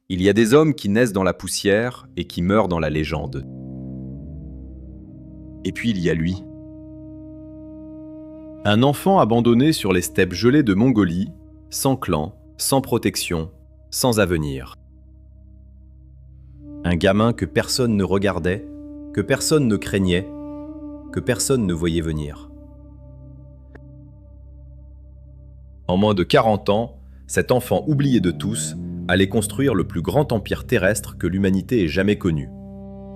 Il y a des hommes qui naissent dans la poussière et qui meurent dans la légende. Et puis il y a lui. Un enfant abandonné sur les steppes gelées de Mongolie, sans clan, sans protection, sans avenir. Un gamin que personne ne regardait, que personne ne craignait, que personne ne voyait venir. En moins de 40 ans, cet enfant oublié de tous allait construire le plus grand empire terrestre que l'humanité ait jamais connu.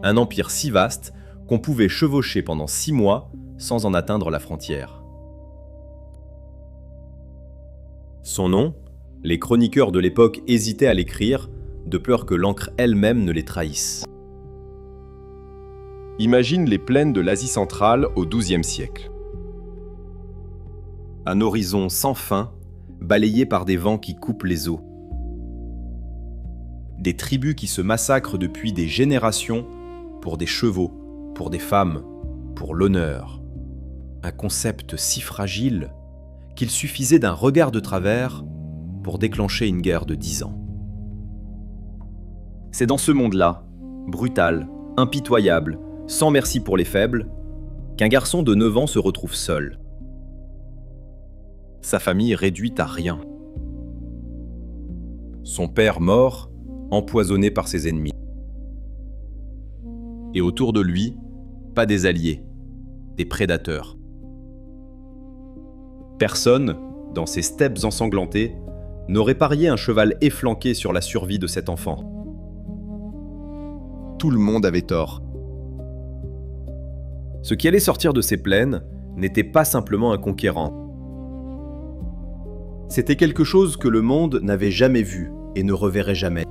Un empire si vaste qu'on pouvait chevaucher pendant 6 mois sans en atteindre la frontière. Son nom, les chroniqueurs de l'époque hésitaient à l'écrire, de peur que l'encre elle-même ne les trahisse. Imagine les plaines de l'Asie centrale au XIIe siècle. Un horizon sans fin, balayé par des vents qui coupent les eaux. Des tribus qui se massacrent depuis des générations pour des chevaux, pour des femmes, pour l'honneur. Un concept si fragile qu'il suffisait d'un regard de travers pour déclencher une guerre de 10 ans. C'est dans ce monde-là, brutal, impitoyable, sans merci pour les faibles, qu'un garçon de 9 ans se retrouve seul. Sa famille réduite à rien. Son père mort, empoisonné par ses ennemis. Et autour de lui, pas des alliés, des prédateurs. Personne, dans ces steppes ensanglantées, n'aurait parié un cheval efflanqué sur la survie de cet enfant. Tout le monde avait tort. Ce qui allait sortir de ces plaines n'était pas simplement un conquérant. C'était quelque chose que le monde n'avait jamais vu et ne reverrait jamais.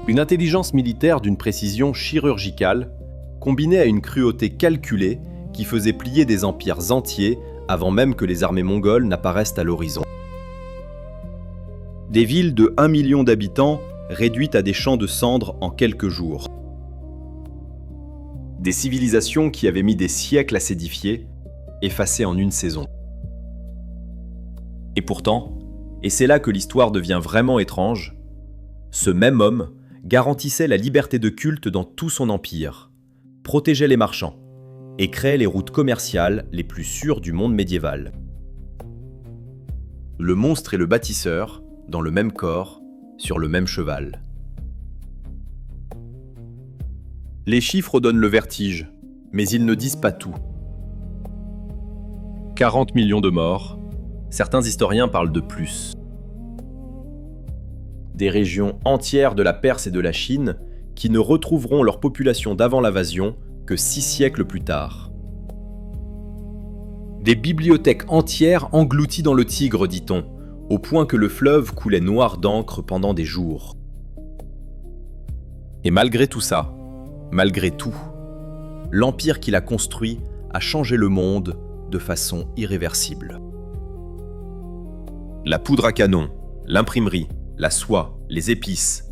Une intelligence militaire d'une précision chirurgicale, combinée à une cruauté calculée qui faisait plier des empires entiers avant même que les armées mongoles n'apparaissent à l'horizon. Des villes de 1 million d'habitants réduites à des champs de cendres en quelques jours. Des civilisations qui avaient mis des siècles à s'édifier, effacées en une saison. Et pourtant, et c'est là que l'histoire devient vraiment étrange, ce même homme garantissait la liberté de culte dans tout son empire, protégeait les marchands et créait les routes commerciales les plus sûres du monde médiéval. Le monstre et le bâtisseur, dans le même corps, sur le même cheval. Les chiffres donnent le vertige, mais ils ne disent pas tout. 40 millions de morts, certains historiens parlent de plus. Des régions entières de la Perse et de la Chine qui ne retrouveront leur population d'avant l'invasion que 6 siècles plus tard. Des bibliothèques entières englouties dans le Tigre, dit-on, au point que le fleuve coulait noir d'encre pendant des jours. Et malgré tout ça, malgré tout, l'empire qu'il a construit a changé le monde de façon irréversible. La poudre à canon, l'imprimerie, la soie, les épices,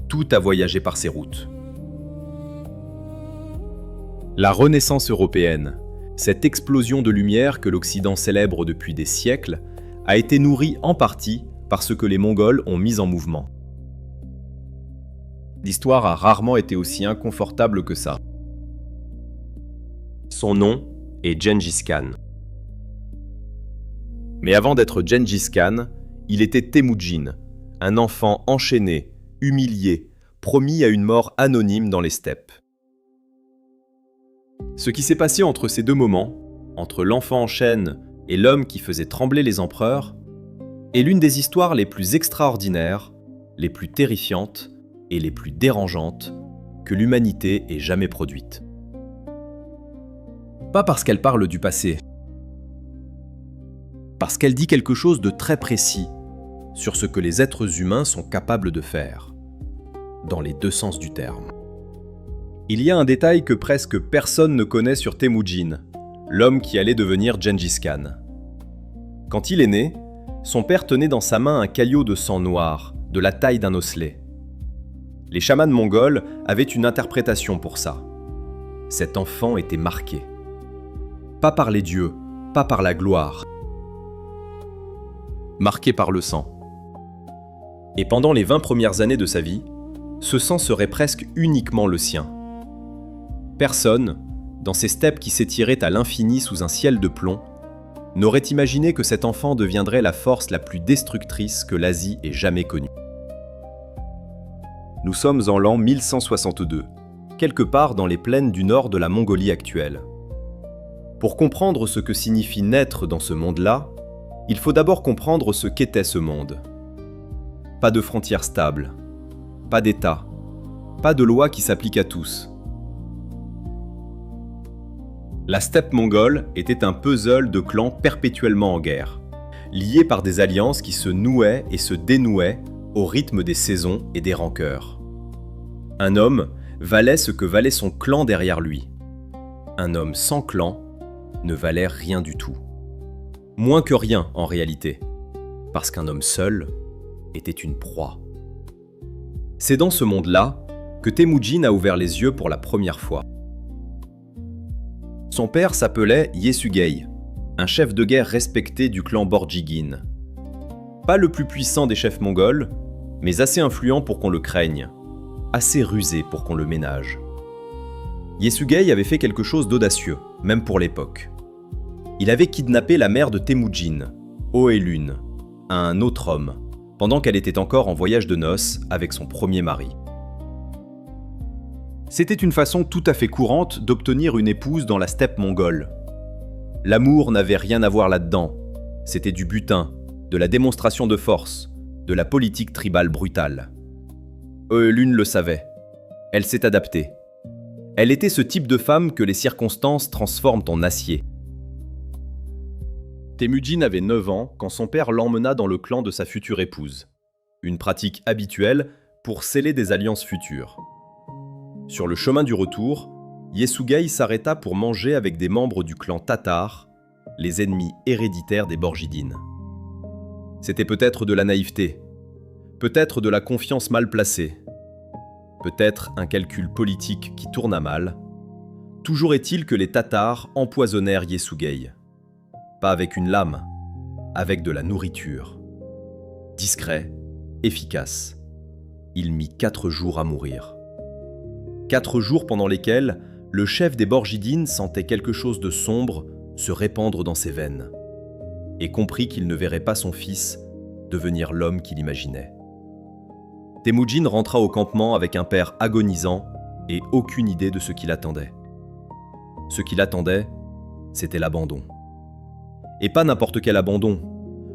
tout a voyagé par ces routes. La Renaissance européenne, cette explosion de lumière que l'Occident célèbre depuis des siècles, a été nourrie en partie par ce que les Mongols ont mis en mouvement. L'histoire a rarement été aussi inconfortable que ça. Son nom est Gengis Khan. Mais avant d'être Gengis Khan, il était Temujin, un enfant enchaîné, humilié, promis à une mort anonyme dans les steppes. Ce qui s'est passé entre ces deux moments, entre l'enfant en chaîne et l'homme qui faisait trembler les empereurs, est l'une des histoires les plus extraordinaires, les plus terrifiantes et les plus dérangeantes que l'humanité ait jamais produites. Pas parce qu'elle parle du passé, parce qu'elle dit quelque chose de très précis sur ce que les êtres humains sont capables de faire, dans les deux sens du terme. Il y a un détail que presque personne ne connaît sur Temujin, l'homme qui allait devenir Gengis Khan. Quand il est né, son père tenait dans sa main un caillot de sang noir, de la taille d'un osselet. Les chamans mongols avaient une interprétation pour ça. Cet enfant était marqué. Pas par les dieux, pas par la gloire. Marqué par le sang. Et pendant les 20 premières années de sa vie, ce sang serait presque uniquement le sien. Personne, dans ces steppes qui s'étiraient à l'infini sous un ciel de plomb, n'aurait imaginé que cet enfant deviendrait la force la plus destructrice que l'Asie ait jamais connue. Nous sommes en l'an 1162, quelque part dans les plaines du nord de la Mongolie actuelle. Pour comprendre ce que signifie naître dans ce monde-là, il faut d'abord comprendre ce qu'était ce monde. Pas de frontières stables, pas d'État, pas de loi qui s'applique à tous. La steppe mongole était un puzzle de clans perpétuellement en guerre, liés par des alliances qui se nouaient et se dénouaient au rythme des saisons et des rancœurs. Un homme valait ce que valait son clan derrière lui. Un homme sans clan ne valait rien du tout. Moins que rien en réalité, parce qu'un homme seul était une proie. C'est dans ce monde-là que Temujin a ouvert les yeux pour la première fois. Son père s'appelait Yesugei, un chef de guerre respecté du clan Borjigin. Pas le plus puissant des chefs mongols, mais assez influent pour qu'on le craigne, assez rusé pour qu'on le ménage. Yesugei avait fait quelque chose d'audacieux, même pour l'époque. Il avait kidnappé la mère de Temujin, Oelun, à un autre homme, pendant qu'elle était encore en voyage de noces avec son premier mari. C'était une façon tout à fait courante d'obtenir une épouse dans la steppe mongole. L'amour n'avait rien à voir là-dedans, c'était du butin, de la démonstration de force, de la politique tribale brutale. Oelun le savait. Elle s'est adaptée. Elle était ce type de femme que les circonstances transforment en acier. Temujin avait 9 ans quand son père l'emmena dans le clan de sa future épouse. Une pratique habituelle pour sceller des alliances futures. Sur le chemin du retour, Yesugei s'arrêta pour manger avec des membres du clan tatar, les ennemis héréditaires des Borjigin. C'était peut-être de la naïveté, peut-être de la confiance mal placée, peut-être un calcul politique qui tourna mal. Toujours est-il que les Tatars empoisonnèrent Yesugei. Pas avec une lame, avec de la nourriture. Discret, efficace. Il mit 4 jours à mourir. 4 jours pendant lesquels le chef des Borjigin sentait quelque chose de sombre se répandre dans ses veines et comprit qu'il ne verrait pas son fils devenir l'homme qu'il imaginait. Temujin rentra au campement avec un père agonisant et aucune idée de ce qui l'attendait. Ce qui l'attendait, c'était l'abandon. Et pas n'importe quel abandon,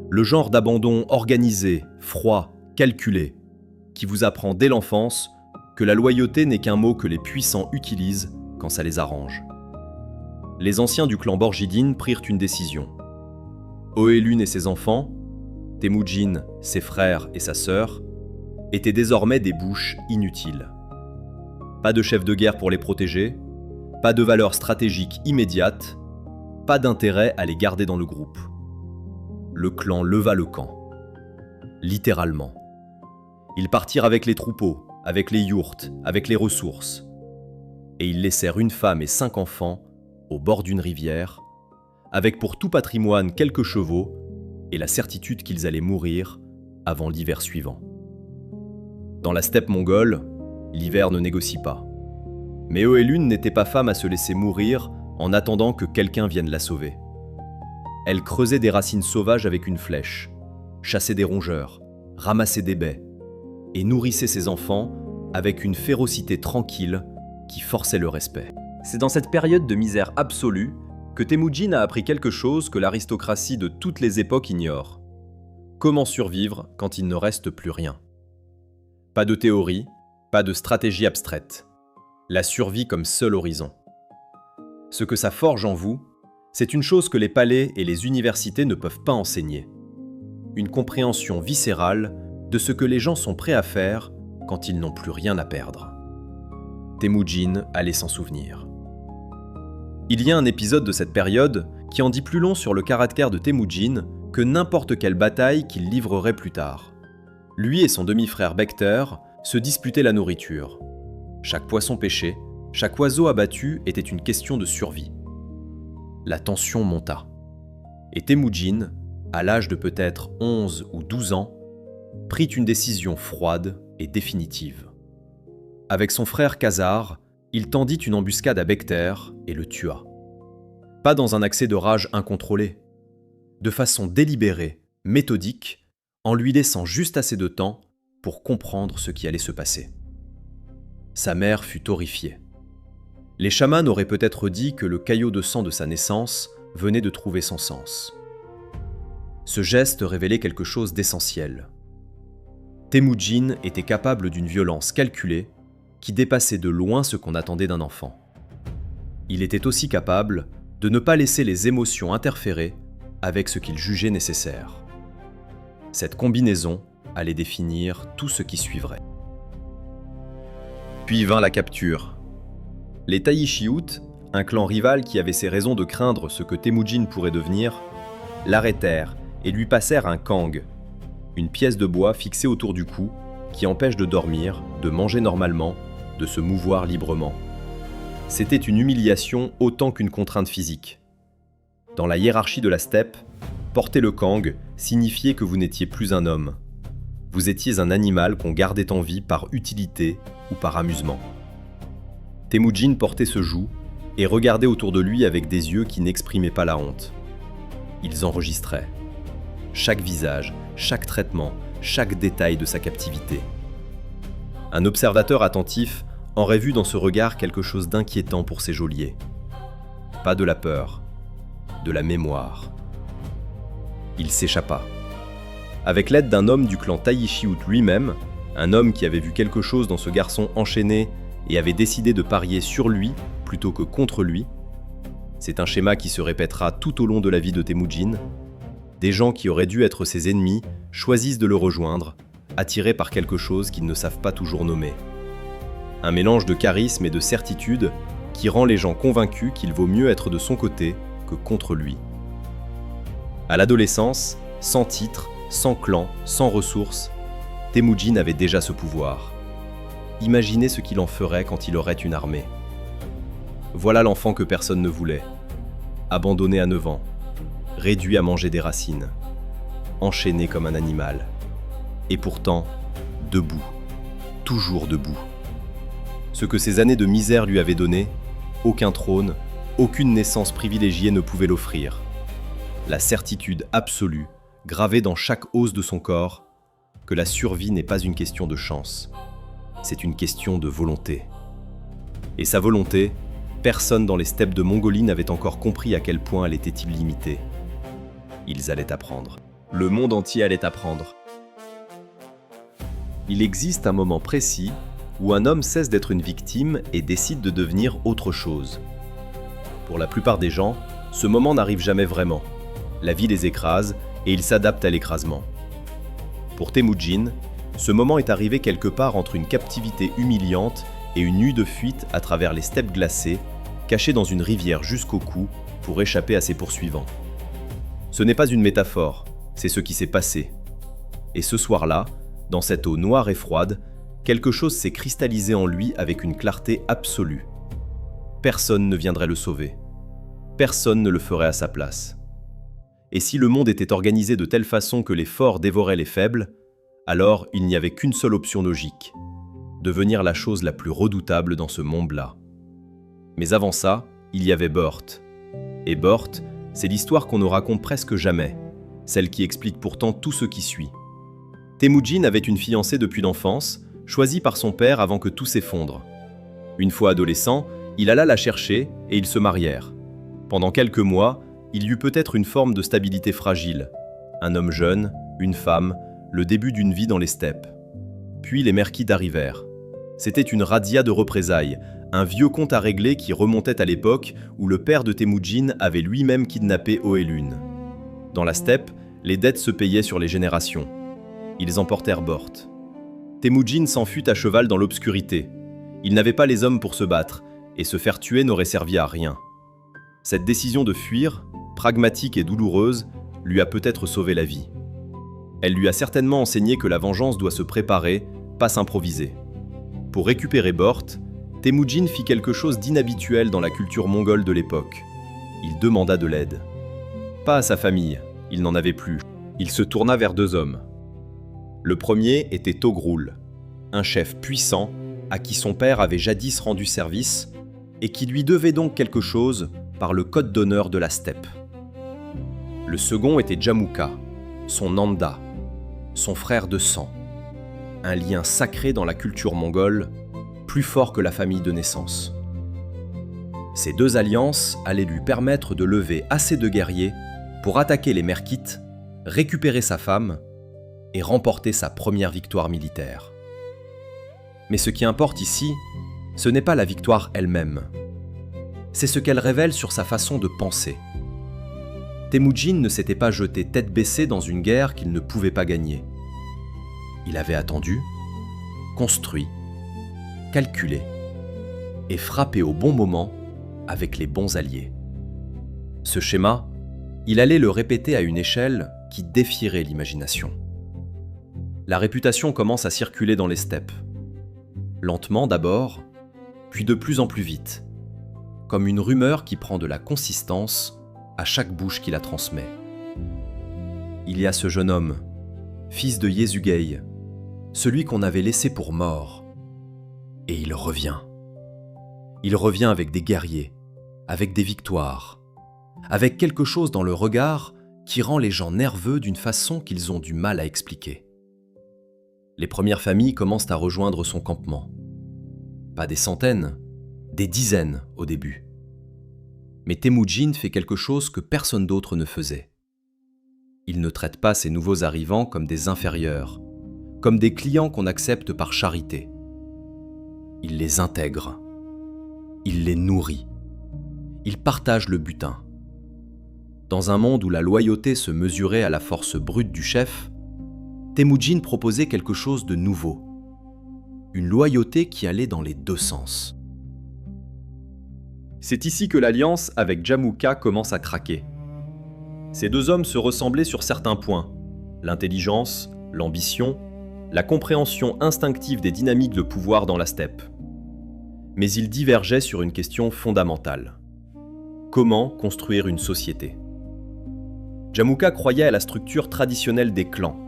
le genre d'abandon organisé, froid, calculé, qui vous apprend dès l'enfance que la loyauté n'est qu'un mot que les puissants utilisent quand ça les arrange. Les anciens du clan Borjigin prirent une décision. Oelun et ses enfants, Temujin, ses frères et sa sœur, étaient désormais des bouches inutiles. Pas de chef de guerre pour les protéger, pas de valeur stratégique immédiate, pas d'intérêt à les garder dans le groupe. Le clan leva le camp. Littéralement. Ils partirent avec les troupeaux, avec les yourtes, avec les ressources. Et ils laissèrent une femme et 5 enfants au bord d'une rivière, avec pour tout patrimoine quelques chevaux et la certitude qu'ils allaient mourir avant l'hiver suivant. Dans la steppe mongole, l'hiver ne négocie pas. Mais Oelun n'était pas femme à se laisser mourir en attendant que quelqu'un vienne la sauver. Elle creusait des racines sauvages avec une flèche, chassait des rongeurs, ramassait des baies, et nourrissait ses enfants avec une férocité tranquille qui forçait le respect. C'est dans cette période de misère absolue que Temujin a appris quelque chose que l'aristocratie de toutes les époques ignore. Comment survivre quand il ne reste plus rien. Pas de théorie, pas de stratégie abstraite. La survie comme seul horizon. Ce que ça forge en vous, c'est une chose que les palais et les universités ne peuvent pas enseigner. Une compréhension viscérale de ce que les gens sont prêts à faire quand ils n'ont plus rien à perdre. Temujin allait s'en souvenir. Il y a un épisode de cette période qui en dit plus long sur le caractère de Temujin que n'importe quelle bataille qu'il livrerait plus tard. Lui et son demi-frère Bekter se disputaient la nourriture. Chaque poisson pêché, chaque oiseau abattu était une question de survie. La tension monta. Et Temujin, à l'âge de peut-être 11 ou 12 ans, prit une décision froide et définitive. Avec son frère Khazar, il tendit une embuscade à Bekter et le tua. Pas dans un accès de rage incontrôlé, de façon délibérée, méthodique, en lui laissant juste assez de temps pour comprendre ce qui allait se passer. Sa mère fut horrifiée. Les chamans auraient peut-être dit que le caillot de sang de sa naissance venait de trouver son sens. Ce geste révélait quelque chose d'essentiel. Temujin était capable d'une violence calculée qui dépassait de loin ce qu'on attendait d'un enfant. Il était aussi capable de ne pas laisser les émotions interférer avec ce qu'il jugeait nécessaire. Cette combinaison allait définir tout ce qui suivrait. Puis vint la capture. Les Taishiyut, un clan rival qui avait ses raisons de craindre ce que Temujin pourrait devenir, l'arrêtèrent et lui passèrent un kang, une pièce de bois fixée autour du cou qui empêche de dormir, de manger normalement, de se mouvoir librement. C'était une humiliation autant qu'une contrainte physique. Dans la hiérarchie de la steppe, porter le kang signifiait que vous n'étiez plus un homme. Vous étiez un animal qu'on gardait en vie par utilité ou par amusement. Temujin portait ce joug et regardait autour de lui avec des yeux qui n'exprimaient pas la honte. Ils enregistraient chaque visage, chaque traitement, chaque détail de sa captivité. Un observateur attentif aurait vu dans ce regard quelque chose d'inquiétant pour ses geôliers. Pas de la peur, de la mémoire. Il s'échappa. Avec l'aide d'un homme du clan Taishiyut lui-même, un homme qui avait vu quelque chose dans ce garçon enchaîné et avait décidé de parier sur lui plutôt que contre lui, c'est un schéma qui se répétera tout au long de la vie de Temujin. Des gens qui auraient dû être ses ennemis choisissent de le rejoindre, attirés par quelque chose qu'ils ne savent pas toujours nommer. Un mélange de charisme et de certitude qui rend les gens convaincus qu'il vaut mieux être de son côté que contre lui. À l'adolescence, sans titre, sans clan, sans ressources, Temujin avait déjà ce pouvoir. Imaginez ce qu'il en ferait quand il aurait une armée. Voilà l'enfant que personne ne voulait. Abandonné à 9 ans, réduit à manger des racines, enchaîné comme un animal. Et pourtant, debout, toujours debout. Ce que ces années de misère lui avaient donné, aucun trône, aucune naissance privilégiée ne pouvait l'offrir. La certitude absolue, gravée dans chaque os de son corps, que la survie n'est pas une question de chance, c'est une question de volonté. Et sa volonté, personne dans les steppes de Mongolie n'avait encore compris à quel point elle était illimitée. Ils allaient apprendre. Le monde entier allait apprendre. Il existe un moment précis où un homme cesse d'être une victime et décide de devenir autre chose. Pour la plupart des gens, ce moment n'arrive jamais vraiment. La vie les écrase et ils s'adaptent à l'écrasement. Pour Temujin, ce moment est arrivé quelque part entre une captivité humiliante et une nuit de fuite à travers les steppes glacées, caché dans une rivière jusqu'au cou pour échapper à ses poursuivants. Ce n'est pas une métaphore, c'est ce qui s'est passé. Et ce soir-là, dans cette eau noire et froide, quelque chose s'est cristallisé en lui avec une clarté absolue. Personne ne viendrait le sauver. Personne ne le ferait à sa place. Et si le monde était organisé de telle façon que les forts dévoraient les faibles, alors il n'y avait qu'une seule option logique, devenir la chose la plus redoutable dans ce monde-là. Mais avant ça, il y avait Bort. Et Bort, c'est l'histoire qu'on ne raconte presque jamais, celle qui explique pourtant tout ce qui suit. Temujin avait une fiancée depuis l'enfance, choisie par son père avant que tout s'effondre. Une fois adolescent, il alla la chercher et ils se marièrent. Pendant quelques mois, il y eut peut-être une forme de stabilité fragile. Un homme jeune, une femme, le début d'une vie dans les steppes. Puis les Merkids arrivèrent. C'était une razzia de représailles, un vieux compte à régler qui remontait à l'époque où le père de Temujin avait lui-même kidnappé Oelun. Dans la steppe, les dettes se payaient sur les générations. Ils emportèrent Bort. Temujin s'enfuit à cheval dans l'obscurité. Il n'avait pas les hommes pour se battre, et se faire tuer n'aurait servi à rien. Cette décision de fuir, pragmatique et douloureuse, lui a peut-être sauvé la vie. Elle lui a certainement enseigné que la vengeance doit se préparer, pas s'improviser. Pour récupérer Bort, Temujin fit quelque chose d'inhabituel dans la culture mongole de l'époque. Il demanda de l'aide. Pas à sa famille, il n'en avait plus. Il se tourna vers 2 hommes. Le premier était Togrul, un chef puissant à qui son père avait jadis rendu service et qui lui devait donc quelque chose par le code d'honneur de la steppe. Le second était Jamuka, son Nanda, son frère de sang, un lien sacré dans la culture mongole, plus fort que la famille de naissance. Ces deux alliances allaient lui permettre de lever assez de guerriers pour attaquer les Merkites, récupérer sa femme et remporter sa première victoire militaire. Mais ce qui importe ici, ce n'est pas la victoire elle-même. C'est ce qu'elle révèle sur sa façon de penser. Temujin ne s'était pas jeté tête baissée dans une guerre qu'il ne pouvait pas gagner. Il avait attendu, construit, calculé et frappé au bon moment avec les bons alliés. Ce schéma, il allait le répéter à une échelle qui défierait l'imagination. La réputation commence à circuler dans les steppes. Lentement d'abord, puis de plus en plus vite, comme une rumeur qui prend de la consistance à chaque bouche qui la transmet. Il y a ce jeune homme, fils de Yezugei, celui qu'on avait laissé pour mort. Et il revient. Il revient avec des guerriers, avec des victoires, avec quelque chose dans le regard qui rend les gens nerveux d'une façon qu'ils ont du mal à expliquer. Les premières familles commencent à rejoindre son campement. Pas des centaines, des dizaines au début. Mais Temujin fait quelque chose que personne d'autre ne faisait. Il ne traite pas ses nouveaux arrivants comme des inférieurs, comme des clients qu'on accepte par charité. Il les intègre. Il les nourrit. Il partage le butin. Dans un monde où la loyauté se mesurait à la force brute du chef, Temujin proposait quelque chose de nouveau. Une loyauté qui allait dans les deux sens. C'est ici que l'alliance avec Jamuka commence à craquer. Ces deux hommes se ressemblaient sur certains points. L'intelligence, l'ambition, la compréhension instinctive des dynamiques de pouvoir dans la steppe. Mais ils divergeaient sur une question fondamentale. Comment construire une société ? Jamuka croyait à la structure traditionnelle des clans,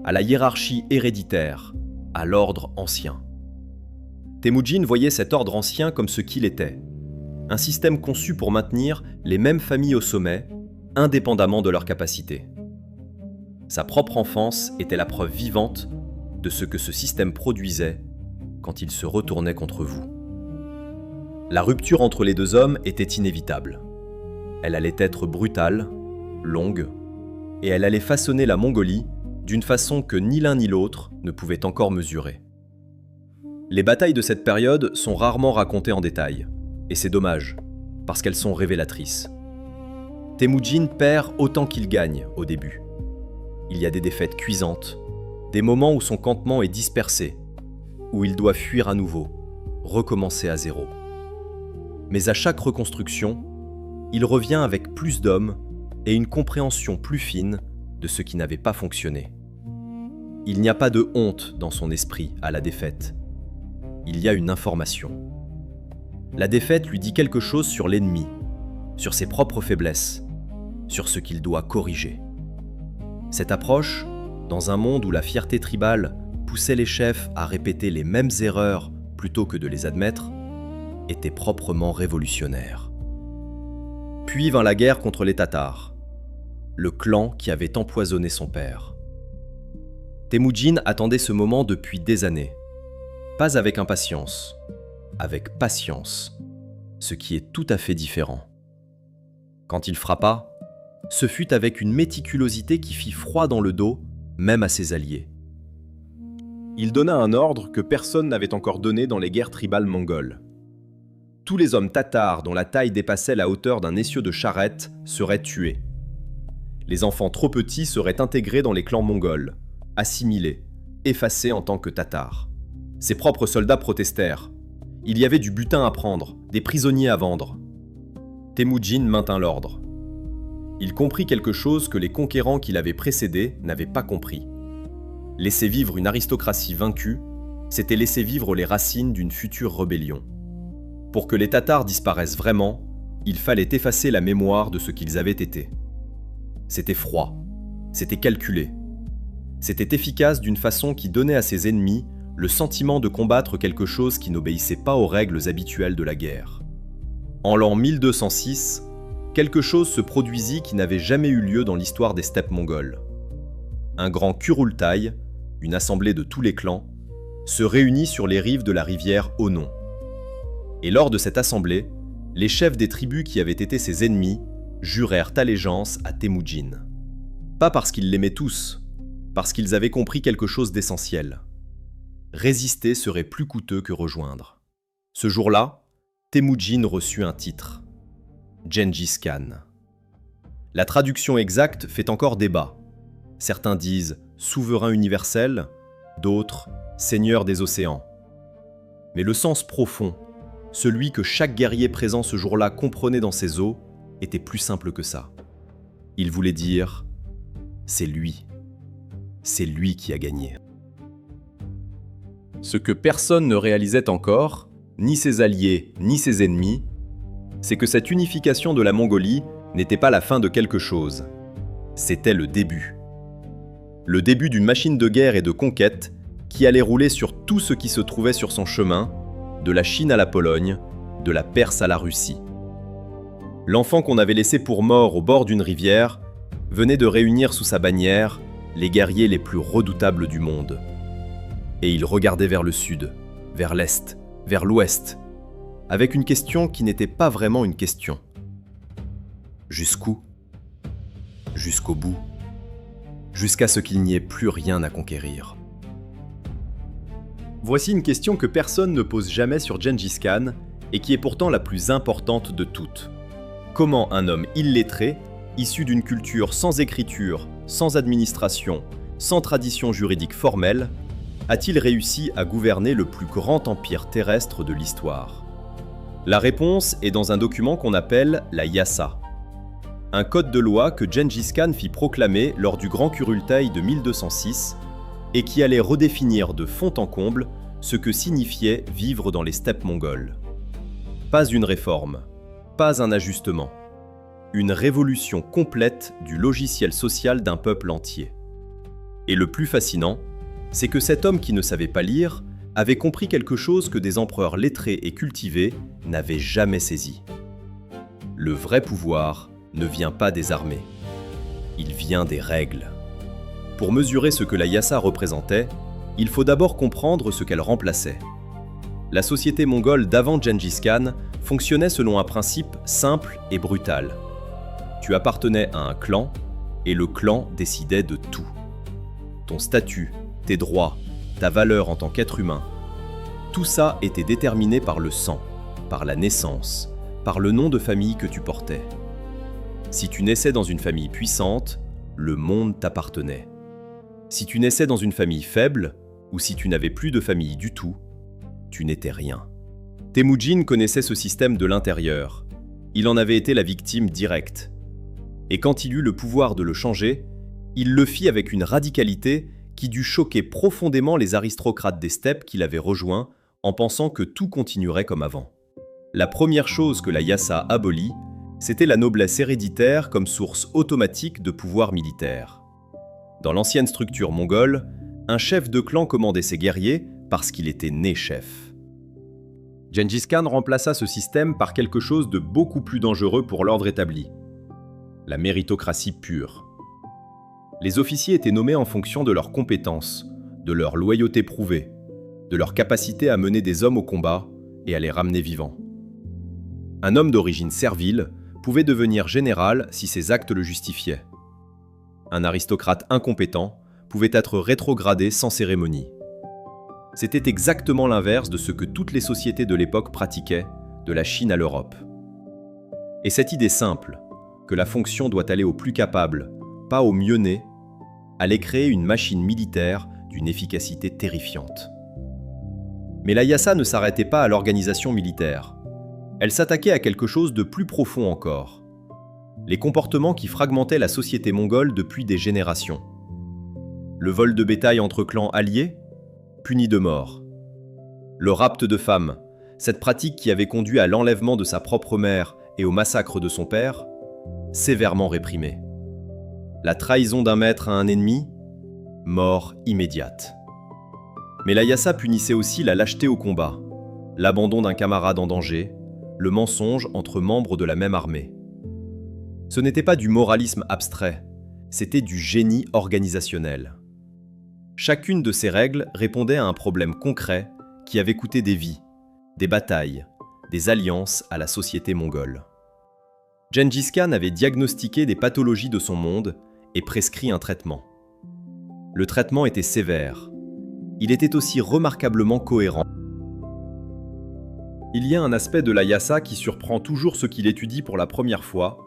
à la hiérarchie héréditaire, à l'ordre ancien. Temujin voyait cet ordre ancien comme ce qu'il était, un système conçu pour maintenir les mêmes familles au sommet, indépendamment de leurs capacités. Sa propre enfance était la preuve vivante de ce que ce système produisait quand il se retournait contre vous. La rupture entre les deux hommes était inévitable. Elle allait être brutale, longue, et elle allait façonner la Mongolie d'une façon que ni l'un ni l'autre ne pouvaient encore mesurer. Les batailles de cette période sont rarement racontées en détail, et c'est dommage, parce qu'elles sont révélatrices. Temujin perd autant qu'il gagne au début. Il y a des défaites cuisantes, des moments où son campement est dispersé, où il doit fuir à nouveau, recommencer à zéro. Mais à chaque reconstruction, il revient avec plus d'hommes et une compréhension plus fine de ce qui n'avait pas fonctionné. Il n'y a pas de honte dans son esprit à la défaite. Il y a une information. La défaite lui dit quelque chose sur l'ennemi, sur ses propres faiblesses, sur ce qu'il doit corriger. Cette approche, dans un monde où la fierté tribale poussait les chefs à répéter les mêmes erreurs plutôt que de les admettre, était proprement révolutionnaire. Puis vint la guerre contre les Tatars, le clan qui avait empoisonné son père. Temujin attendait ce moment depuis des années. Pas avec impatience, avec patience, ce qui est tout à fait différent. Quand il frappa, ce fut avec une méticulosité qui fit froid dans le dos, même à ses alliés. Il donna un ordre que personne n'avait encore donné dans les guerres tribales mongoles. Tous les hommes tatars dont la taille dépassait la hauteur d'un essieu de charrette seraient tués. Les enfants trop petits seraient intégrés dans les clans mongols, assimilés, effacés en tant que tatars. Ses propres soldats protestèrent. Il y avait du butin à prendre, des prisonniers à vendre. Temujin maintint l'ordre. Il comprit quelque chose que les conquérants qui l'avaient précédé n'avaient pas compris. Laisser vivre une aristocratie vaincue, c'était laisser vivre les racines d'une future rébellion. Pour que les Tatars disparaissent vraiment, il fallait effacer la mémoire de ce qu'ils avaient été. C'était froid, c'était calculé. C'était efficace d'une façon qui donnait à ses ennemis le sentiment de combattre quelque chose qui n'obéissait pas aux règles habituelles de la guerre. En l'an 1206, quelque chose se produisit qui n'avait jamais eu lieu dans l'histoire des steppes mongoles. Un grand Kurultaï, une assemblée de tous les clans, se réunit sur les rives de la rivière Onon. Et lors de cette assemblée, les chefs des tribus qui avaient été ses ennemis jurèrent allégeance à Temujin. Pas parce qu'ils l'aimaient tous, parce qu'ils avaient compris quelque chose d'essentiel. Résister serait plus coûteux que rejoindre. Ce jour-là, Temujin reçut un titre, Gengis Khan. La traduction exacte fait encore débat. Certains disent « souverain universel », d'autres « seigneur des océans ». Mais le sens profond, celui que chaque guerrier présent ce jour-là comprenait dans ses os, était plus simple que ça. Il voulait dire « c'est lui qui a gagné ». Ce que personne ne réalisait encore, ni ses alliés, ni ses ennemis, c'est que cette unification de la Mongolie n'était pas la fin de quelque chose. C'était le début. Le début d'une machine de guerre et de conquête qui allait rouler sur tout ce qui se trouvait sur son chemin, de la Chine à la Pologne, de la Perse à la Russie. L'enfant qu'on avait laissé pour mort au bord d'une rivière venait de réunir sous sa bannière les guerriers les plus redoutables du monde. Et il regardait vers le sud, vers l'est, vers l'ouest, avec une question qui n'était pas vraiment une question. Jusqu'où ? Jusqu'au bout. Jusqu'à ce qu'il n'y ait plus rien à conquérir. Voici une question que personne ne pose jamais sur Gengis Khan et qui est pourtant la plus importante de toutes. Comment un homme illettré, issu d'une culture sans écriture, sans administration, sans tradition juridique formelle, a-t-il réussi à gouverner le plus grand empire terrestre de l'histoire ? La réponse est dans un document qu'on appelle la Yassa, un code de loi que Gengis Khan fit proclamer lors du Grand Kurultaï de 1206 et qui allait redéfinir de fond en comble ce que signifiait vivre dans les steppes mongoles. Pas une réforme, pas un ajustement, une révolution complète du logiciel social d'un peuple entier. Et le plus fascinant, c'est que cet homme qui ne savait pas lire avait compris quelque chose que des empereurs lettrés et cultivés n'avaient jamais saisi. Le vrai pouvoir ne vient pas des armées, il vient des règles. Pour mesurer ce que la Yassa représentait, il faut d'abord comprendre ce qu'elle remplaçait. La société mongole d'avant Gengis Khan fonctionnait selon un principe simple et brutal. Tu appartenais à un clan, et le clan décidait de tout. Ton statut, tes droits, ta valeur en tant qu'être humain, tout ça était déterminé par le sang, par la naissance, par le nom de famille que tu portais. Si tu naissais dans une famille puissante, le monde t'appartenait. Si tu naissais dans une famille faible, ou si tu n'avais plus de famille du tout, tu n'étais rien. Temujin connaissait ce système de l'intérieur. Il en avait été la victime directe. Et quand il eut le pouvoir de le changer, il le fit avec une radicalité qui dut choquer profondément les aristocrates des steppes qu'il avait rejoints en pensant que tout continuerait comme avant. La première chose que la Yassa abolit, c'était la noblesse héréditaire comme source automatique de pouvoir militaire. Dans l'ancienne structure mongole, un chef de clan commandait ses guerriers parce qu'il était né chef. Gengis Khan remplaça ce système par quelque chose de beaucoup plus dangereux pour l'ordre établi, la méritocratie pure. Les officiers étaient nommés en fonction de leurs compétences, de leur loyauté prouvée, de leur capacité à mener des hommes au combat et à les ramener vivants. Un homme d'origine servile pouvait devenir général si ses actes le justifiaient. Un aristocrate incompétent pouvait être rétrogradé sans cérémonie. C'était exactement l'inverse de ce que toutes les sociétés de l'époque pratiquaient, de la Chine à l'Europe. Et cette idée simple, que la fonction doit aller au plus capable, pas au mieux né, allait créer une machine militaire d'une efficacité terrifiante. Mais la Yassa ne s'arrêtait pas à l'organisation militaire. Elle s'attaquait à quelque chose de plus profond encore. Les comportements qui fragmentaient la société mongole depuis des générations. Le vol de bétail entre clans alliés, puni de mort. Le rapt de femmes, cette pratique qui avait conduit à l'enlèvement de sa propre mère et au massacre de son père, sévèrement réprimée. La trahison d'un maître à un ennemi, mort immédiate. Mais l'Ayasa punissait aussi la lâcheté au combat, l'abandon d'un camarade en danger, le mensonge entre membres de la même armée. Ce n'était pas du moralisme abstrait, c'était du génie organisationnel. Chacune de ces règles répondait à un problème concret qui avait coûté des vies, des batailles, des alliances à la société mongole. Gengis Khan avait diagnostiqué des pathologies de son monde et prescrit un traitement. Le traitement était sévère. Il était aussi remarquablement cohérent. Il y a un aspect de l'Ayasa qui surprend toujours ceux qui l'étudient pour la première fois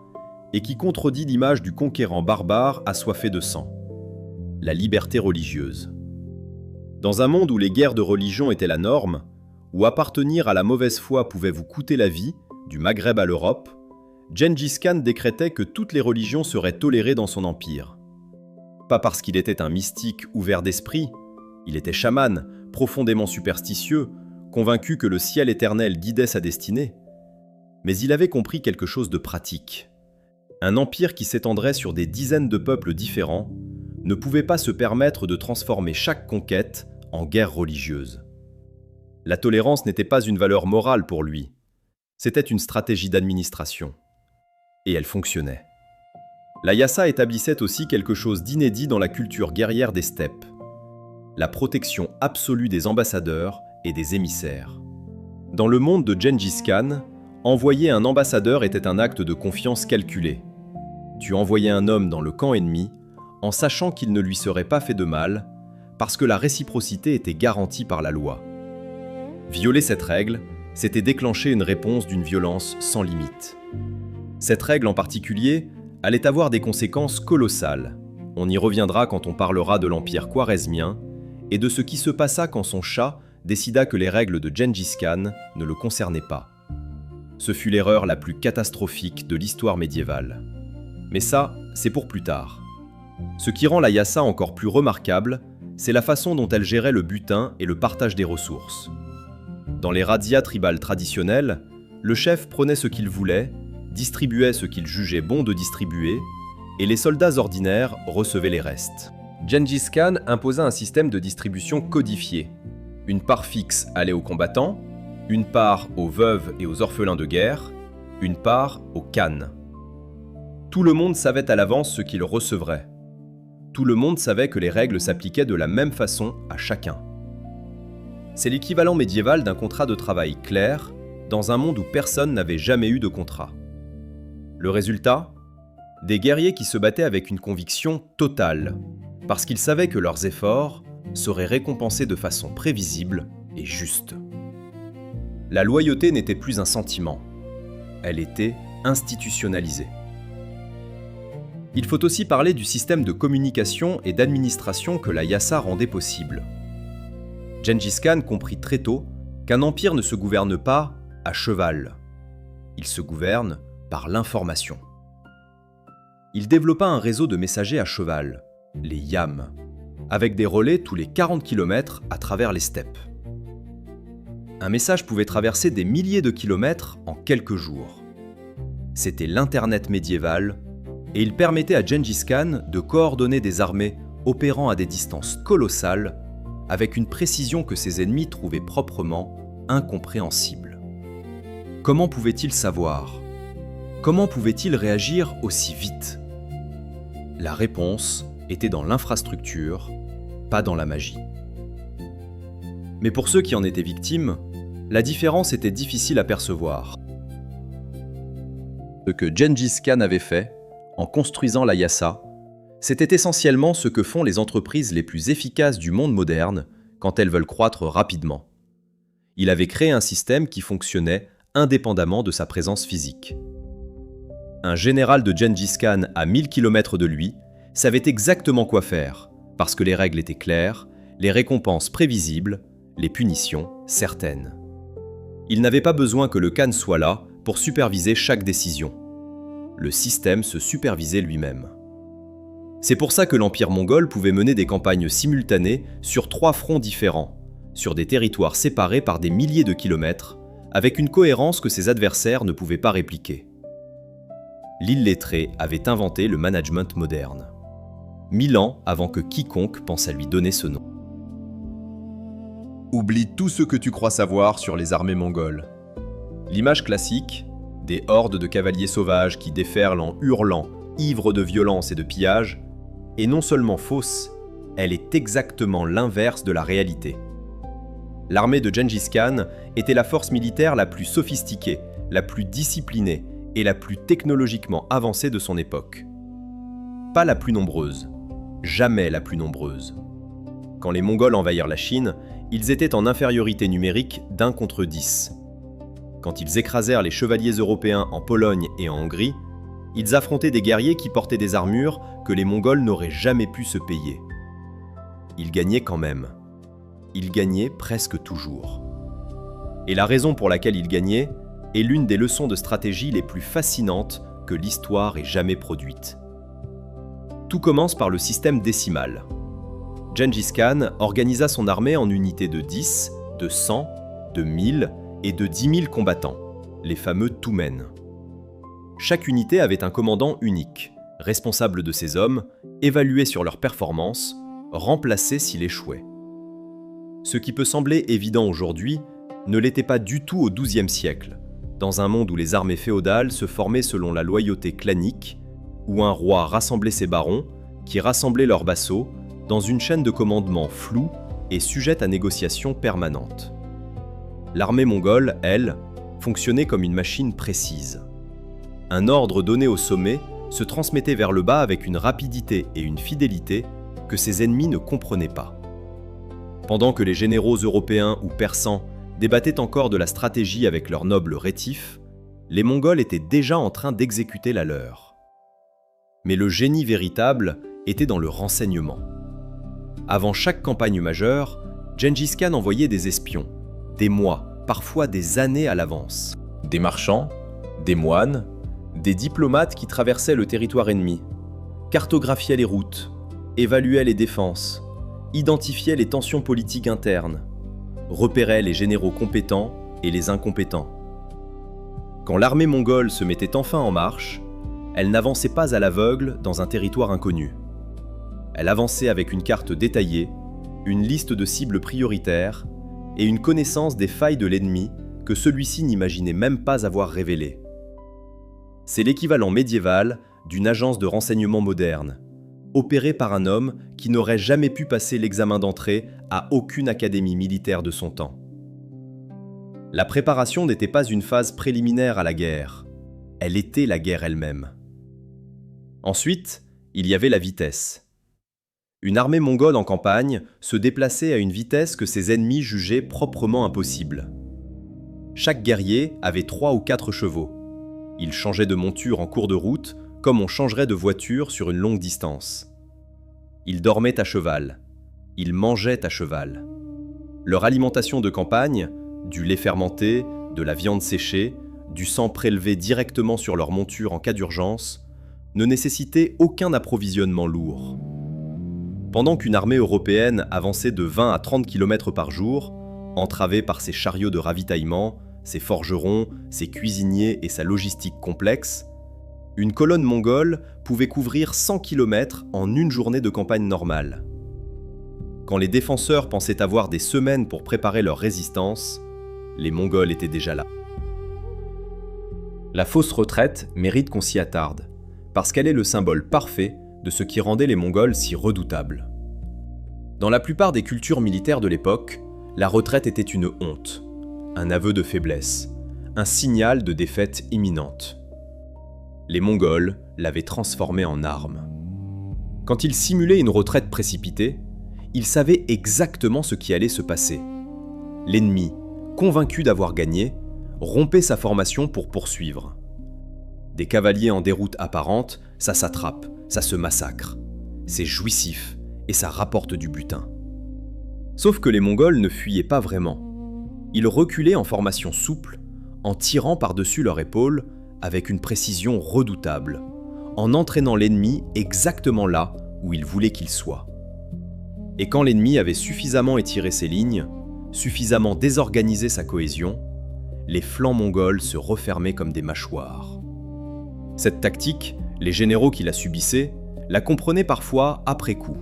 et qui contredit l'image du conquérant barbare assoiffé de sang. La liberté religieuse. Dans un monde où les guerres de religion étaient la norme, où appartenir à la mauvaise foi pouvait vous coûter la vie, du Maghreb à l'Europe, Gengis Khan décrétait que toutes les religions seraient tolérées dans son empire. Pas parce qu'il était un mystique ouvert d'esprit, il était chaman, profondément superstitieux, convaincu que le ciel éternel guidait sa destinée, mais il avait compris quelque chose de pratique. Un empire qui s'étendrait sur des dizaines de peuples différents ne pouvait pas se permettre de transformer chaque conquête en guerre religieuse. La tolérance n'était pas une valeur morale pour lui, c'était une stratégie d'administration. Et elle fonctionnait. L'Ayasa établissait aussi quelque chose d'inédit dans la culture guerrière des steppes, la protection absolue des ambassadeurs et des émissaires. Dans le monde de Gengis Khan, envoyer un ambassadeur était un acte de confiance calculé. Tu envoyais un homme dans le camp ennemi en sachant qu'il ne lui serait pas fait de mal, parce que la réciprocité était garantie par la loi. Violer cette règle, c'était déclencher une réponse d'une violence sans limite. Cette règle en particulier allait avoir des conséquences colossales. On y reviendra quand on parlera de l'empire khwarezmien et de ce qui se passa quand son shah décida que les règles de Gengis Khan ne le concernaient pas. Ce fut l'erreur la plus catastrophique de l'histoire médiévale. Mais ça, c'est pour plus tard. Ce qui rend l'Ayasa encore plus remarquable, c'est la façon dont elle gérait le butin et le partage des ressources. Dans les razzias tribales traditionnelles, le chef prenait ce qu'il voulait, distribuait ce qu'il jugeait bon de distribuer, et les soldats ordinaires recevaient les restes. Gengis Khan imposa un système de distribution codifié. Une part fixe allait aux combattants, une part aux veuves et aux orphelins de guerre, une part aux khans. Tout le monde savait à l'avance ce qu'il recevrait. Tout le monde savait que les règles s'appliquaient de la même façon à chacun. C'est l'équivalent médiéval d'un contrat de travail clair, dans un monde où personne n'avait jamais eu de contrat. Le résultat ? Des guerriers qui se battaient avec une conviction totale, parce qu'ils savaient que leurs efforts seraient récompensés de façon prévisible et juste. La loyauté n'était plus un sentiment, elle était institutionnalisée. Il faut aussi parler du système de communication et d'administration que l'Ayasa rendait possible. Gengis Khan comprit très tôt qu'un empire ne se gouverne pas à cheval, il se gouverne par l'information. Il développa un réseau de messagers à cheval, les yams, avec des relais tous les 40 km à travers les steppes. Un message pouvait traverser des milliers de kilomètres en quelques jours. C'était l'Internet médiéval, et il permettait à Gengis Khan de coordonner des armées opérant à des distances colossales, avec une précision que ses ennemis trouvaient proprement incompréhensible. Comment pouvait-il savoir ? Comment pouvait-il réagir aussi vite ? La réponse était dans l'infrastructure, pas dans la magie. Mais pour ceux qui en étaient victimes, la différence était difficile à percevoir. Ce que Gengis Khan avait fait, en construisant l'Ayasa, c'était essentiellement ce que font les entreprises les plus efficaces du monde moderne quand elles veulent croître rapidement. Il avait créé un système qui fonctionnait indépendamment de sa présence physique. Un général de Gengis Khan à 1000 km de lui savait exactement quoi faire, parce que les règles étaient claires, les récompenses prévisibles, les punitions certaines. Il n'avait pas besoin que le Khan soit là pour superviser chaque décision. Le système se supervisait lui-même. C'est pour ça que l'Empire mongol pouvait mener des campagnes simultanées sur 3 fronts différents, sur des territoires séparés par des milliers de kilomètres, avec une cohérence que ses adversaires ne pouvaient pas répliquer. L'illettré avait inventé le management moderne. 1000 ans avant que quiconque pense à lui donner ce nom. Oublie tout ce que tu crois savoir sur les armées mongoles. L'image classique, des hordes de cavaliers sauvages qui déferlent en hurlant, ivres de violence et de pillage, est non seulement fausse, elle est exactement l'inverse de la réalité. L'armée de Gengis Khan était la force militaire la plus sophistiquée, la plus disciplinée et la plus technologiquement avancée de son époque. Pas la plus nombreuse, jamais la plus nombreuse. Quand les Mongols envahirent la Chine, ils étaient en infériorité numérique d'1 contre 10. Quand ils écrasèrent les chevaliers européens en Pologne et en Hongrie, ils affrontaient des guerriers qui portaient des armures que les Mongols n'auraient jamais pu se payer. Ils gagnaient quand même. Ils gagnaient presque toujours. Et la raison pour laquelle ils gagnaient est l'une des leçons de stratégie les plus fascinantes que l'histoire ait jamais produites. Tout commence par le système décimal. Gengis Khan organisa son armée en unités de 10, de 100, de 1000 et de 10 000 combattants, les fameux Toumen. Chaque unité avait un commandant unique, responsable de ses hommes, évalué sur leur performance, remplacé s'il échouait. Ce qui peut sembler évident aujourd'hui ne l'était pas du tout au XIIe siècle, dans un monde où les armées féodales se formaient selon la loyauté clanique, où un roi rassemblait ses barons, qui rassemblaient leurs vassaux, dans une chaîne de commandement floue et sujette à négociation permanente. L'armée mongole, elle, fonctionnait comme une machine précise. Un ordre donné au sommet se transmettait vers le bas avec une rapidité et une fidélité que ses ennemis ne comprenaient pas. Pendant que les généraux européens ou persans débattaient encore de la stratégie avec leurs nobles rétifs, les Mongols étaient déjà en train d'exécuter la leur. Mais le génie véritable était dans le renseignement. Avant chaque campagne majeure, Gengis Khan envoyait des espions, des mois, parfois des années à l'avance. Des marchands, des moines, des diplomates qui traversaient le territoire ennemi, cartographiaient les routes, évaluaient les défenses, identifiaient les tensions politiques internes, repéraient les généraux compétents et les incompétents. Quand l'armée mongole se mettait enfin en marche, elle n'avançait pas à l'aveugle dans un territoire inconnu. Elle avançait avec une carte détaillée, une liste de cibles prioritaires et une connaissance des failles de l'ennemi que celui-ci n'imaginait même pas avoir révélées. C'est l'équivalent médiéval d'une agence de renseignement moderne, opérée par un homme qui n'aurait jamais pu passer l'examen d'entrée à aucune académie militaire de son temps. La préparation n'était pas une phase préliminaire à la guerre, elle était la guerre elle-même. Ensuite, il y avait la vitesse. Une armée mongole en campagne se déplaçait à une vitesse que ses ennemis jugeaient proprement impossible. Chaque guerrier avait 3 ou 4 chevaux. Il changeait de monture en cours de route comme on changerait de voiture sur une longue distance. Ils dormaient à cheval. Ils mangeaient à cheval. Leur alimentation de campagne, du lait fermenté, de la viande séchée, du sang prélevé directement sur leur monture en cas d'urgence, ne nécessitait aucun approvisionnement lourd. Pendant qu'une armée européenne avançait de 20 à 30 km par jour, entravée par ses chariots de ravitaillement, ses forgerons, ses cuisiniers et sa logistique complexe, une colonne mongole pouvait couvrir 100 km en une journée de campagne normale. Quand les défenseurs pensaient avoir des semaines pour préparer leur résistance, les Mongols étaient déjà là. La fausse retraite mérite qu'on s'y attarde, parce qu'elle est le symbole parfait de ce qui rendait les Mongols si redoutables. Dans la plupart des cultures militaires de l'époque, la retraite était une honte, un aveu de faiblesse, un signal de défaite imminente. Les Mongols l'avaient transformée en arme. Quand ils simulaient une retraite précipitée, ils savaient exactement ce qui allait se passer. L'ennemi, convaincu d'avoir gagné, rompait sa formation pour poursuivre. Des cavaliers en déroute apparente, ça s'attrape, ça se massacre. C'est jouissif et ça rapporte du butin. Sauf que les Mongols ne fuyaient pas vraiment. Ils reculaient en formation souple, en tirant par-dessus leur épaule avec une précision redoutable, en entraînant l'ennemi exactement là où ils voulaient qu'il soit. Et quand l'ennemi avait suffisamment étiré ses lignes, suffisamment désorganisé sa cohésion, les flancs mongols se refermaient comme des mâchoires. Cette tactique, les généraux qui la subissaient la comprenaient parfois après coup.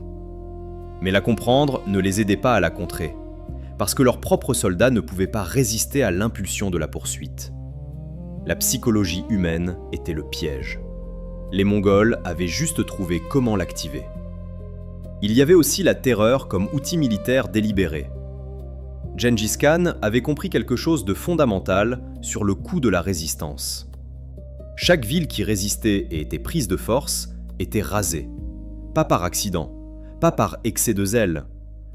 Mais la comprendre ne les aidait pas à la contrer, parce que leurs propres soldats ne pouvaient pas résister à l'impulsion de la poursuite. La psychologie humaine était le piège. Les Mongols avaient juste trouvé comment l'activer. Il y avait aussi la terreur comme outil militaire délibéré. Gengis Khan avait compris quelque chose de fondamental sur le coût de la résistance. Chaque ville qui résistait et était prise de force était rasée, pas par accident, pas par excès de zèle,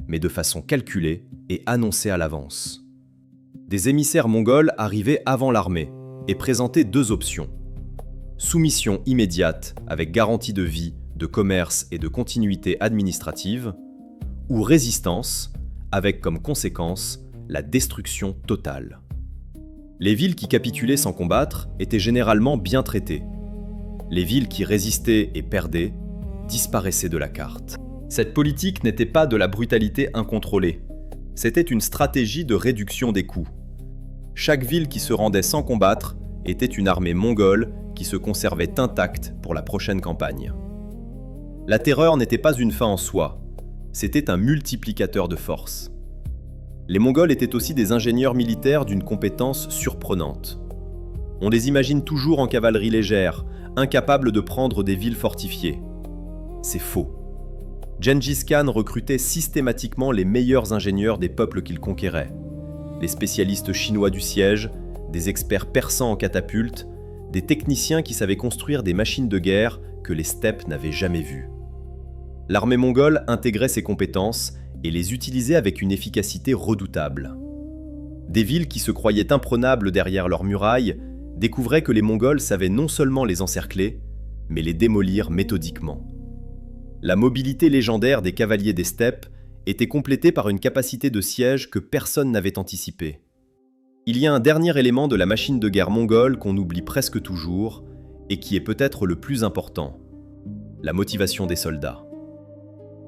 mais de façon calculée et annoncée à l'avance. Des émissaires mongols arrivaient avant l'armée et présentaient deux options. Soumission immédiate avec garantie de vie, de commerce et de continuité administrative, ou résistance avec comme conséquence la destruction totale. Les villes qui capitulaient sans combattre étaient généralement bien traitées. Les villes qui résistaient et perdaient disparaissaient de la carte. Cette politique n'était pas de la brutalité incontrôlée. C'était une stratégie de réduction des coûts. Chaque ville qui se rendait sans combattre était une armée mongole qui se conservait intacte pour la prochaine campagne. La terreur n'était pas une fin en soi, c'était un multiplicateur de force. Les Mongols étaient aussi des ingénieurs militaires d'une compétence surprenante. On les imagine toujours en cavalerie légère, incapables de prendre des villes fortifiées. C'est faux. Gengis Khan recrutait systématiquement les meilleurs ingénieurs des peuples qu'il conquérait. Les spécialistes chinois du siège, des experts persans en catapultes, des techniciens qui savaient construire des machines de guerre que les steppes n'avaient jamais vues. L'armée mongole intégrait ces compétences et les utilisait avec une efficacité redoutable. Des villes qui se croyaient imprenables derrière leurs murailles découvraient que les Mongols savaient non seulement les encercler, mais les démolir méthodiquement. La mobilité légendaire des cavaliers des steppes était complétée par une capacité de siège que personne n'avait anticipée. Il y a un dernier élément de la machine de guerre mongole qu'on oublie presque toujours et qui est peut-être le plus important, la motivation des soldats.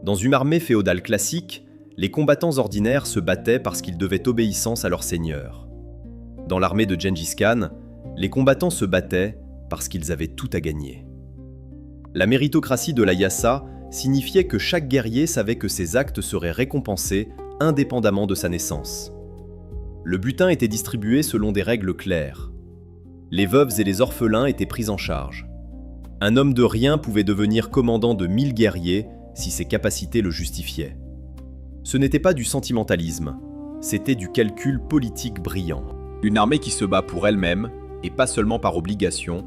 Dans une armée féodale classique, les combattants ordinaires se battaient parce qu'ils devaient obéissance à leur seigneur. Dans l'armée de Gengis Khan, les combattants se battaient parce qu'ils avaient tout à gagner. La méritocratie de la yassa signifiait que chaque guerrier savait que ses actes seraient récompensés indépendamment de sa naissance. Le butin était distribué selon des règles claires. Les veuves et les orphelins étaient pris en charge. Un homme de rien pouvait devenir commandant de 1000 guerriers si ses capacités le justifiaient. Ce n'était pas du sentimentalisme, c'était du calcul politique brillant. Une armée qui se bat pour elle-même, et pas seulement par obligation,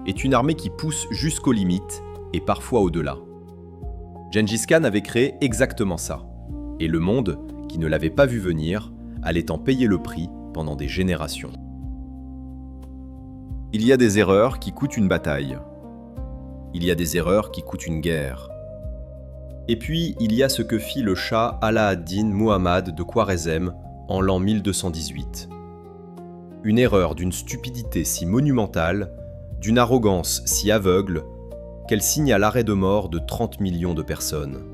est une armée qui pousse jusqu'aux limites, et parfois au-delà. Gengis Khan avait créé exactement ça, et le monde, qui ne l'avait pas vu venir, allait en payer le prix pendant des générations. Il y a des erreurs qui coûtent une bataille. Il y a des erreurs qui coûtent une guerre. Et puis, il y a ce que fit le Shah Ala ad-Din Muhammad de Khwarezm en l'an 1218. Une erreur d'une stupidité si monumentale, d'une arrogance si aveugle, qu'elle signa l'arrêt de mort de 30 millions de personnes.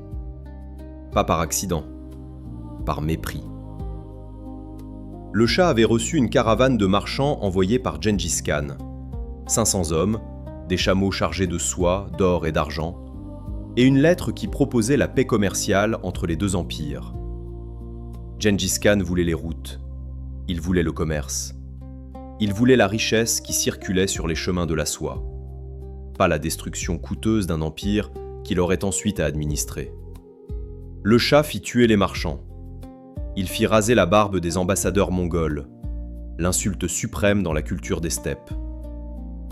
Pas par accident, par mépris. Le Shah avait reçu une caravane de marchands envoyée par Gengis Khan. 500 hommes, des chameaux chargés de soie, d'or et d'argent, et une lettre qui proposait la paix commerciale entre les deux empires. Gengis Khan voulait les routes, il voulait le commerce. Il voulait la richesse qui circulait sur les chemins de la soie, pas la destruction coûteuse d'un empire qu'il aurait ensuite à administrer. Le Shah fit tuer les marchands. Il fit raser la barbe des ambassadeurs mongols, l'insulte suprême dans la culture des steppes.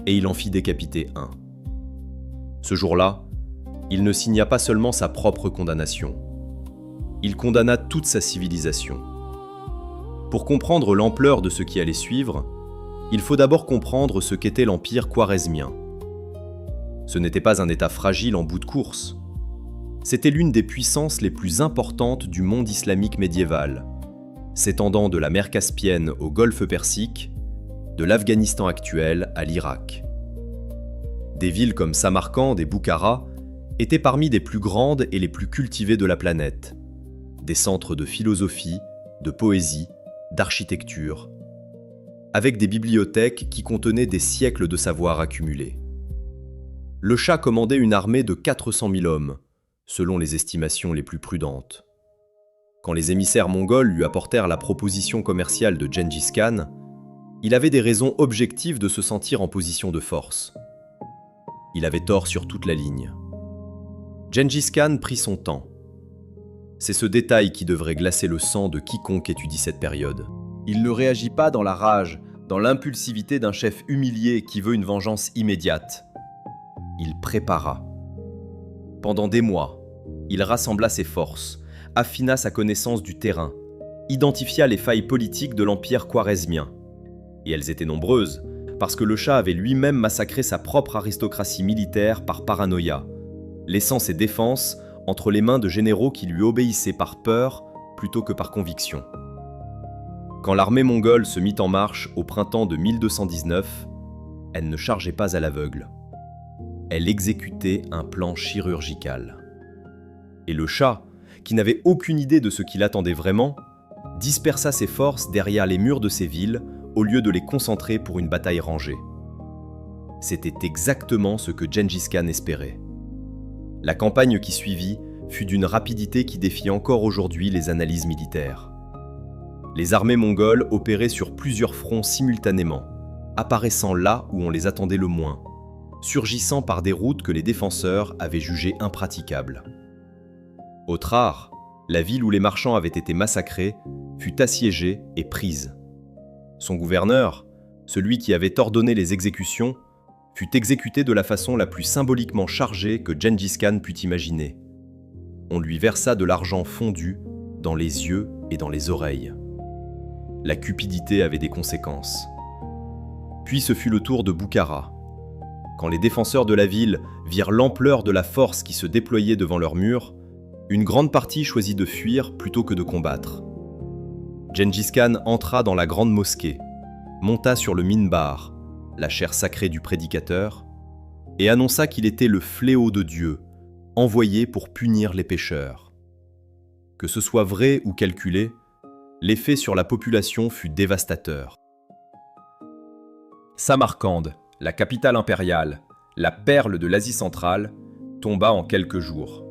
Et il en fit décapiter un. Ce jour-là, il ne signa pas seulement sa propre condamnation. Il condamna toute sa civilisation. Pour comprendre l'ampleur de ce qui allait suivre, il faut d'abord comprendre ce qu'était l'empire khwarezmien. Ce n'était pas un État fragile en bout de course. C'était l'une des puissances les plus importantes du monde islamique médiéval, s'étendant de la mer Caspienne au golfe Persique, de l'Afghanistan actuel à l'Irak. Des villes comme Samarcande et Boukhara étaient parmi des plus grandes et les plus cultivées de la planète, des centres de philosophie, de poésie, d'architecture, avec des bibliothèques qui contenaient des siècles de savoir accumulés. le Shah commandait une armée de 400 000 hommes, selon les estimations les plus prudentes. Quand les émissaires mongols lui apportèrent la proposition commerciale de Gengis Khan, il avait des raisons objectives de se sentir en position de force. Il avait tort sur toute la ligne. Gengis Khan prit son temps. C'est ce détail qui devrait glacer le sang de quiconque étudie cette période. Il ne réagit pas dans la rage, dans l'impulsivité d'un chef humilié qui veut une vengeance immédiate. Il prépara. Pendant des mois, il rassembla ses forces, affina sa connaissance du terrain, identifia les failles politiques de l'empire khwarezmien. Et elles étaient nombreuses, parce que le Shah avait lui-même massacré sa propre aristocratie militaire par paranoïa, laissant ses défenses entre les mains de généraux qui lui obéissaient par peur plutôt que par conviction. Quand l'armée mongole se mit en marche au printemps de 1219, elle ne chargeait pas à l'aveugle. Elle exécutait un plan chirurgical. Et le Shah, qui n'avait aucune idée de ce qu'il attendait vraiment, dispersa ses forces derrière les murs de ses villes au lieu de les concentrer pour une bataille rangée. C'était exactement ce que Gengis Khan espérait. La campagne qui suivit fut d'une rapidité qui défie encore aujourd'hui les analyses militaires. Les armées mongoles opéraient sur plusieurs fronts simultanément, apparaissant là où on les attendait le moins, surgissant par des routes que les défenseurs avaient jugées impraticables. Otrar, la ville où les marchands avaient été massacrés, fut assiégée et prise. Son gouverneur, celui qui avait ordonné les exécutions, fut exécuté de la façon la plus symboliquement chargée que Gengis Khan put imaginer. On lui versa de l'argent fondu dans les yeux et dans les oreilles. La cupidité avait des conséquences. Puis ce fut le tour de Boukhara. Quand les défenseurs de la ville virent l'ampleur de la force qui se déployait devant leurs murs, une grande partie choisit de fuir plutôt que de combattre. Gengis Khan entra dans la grande mosquée, monta sur le minbar, la chaire sacrée du prédicateur, et annonça qu'il était le fléau de Dieu, envoyé pour punir les pécheurs. Que ce soit vrai ou calculé, l'effet sur la population fut dévastateur. Samarcande, la capitale impériale, la perle de l'Asie centrale, tomba en quelques jours.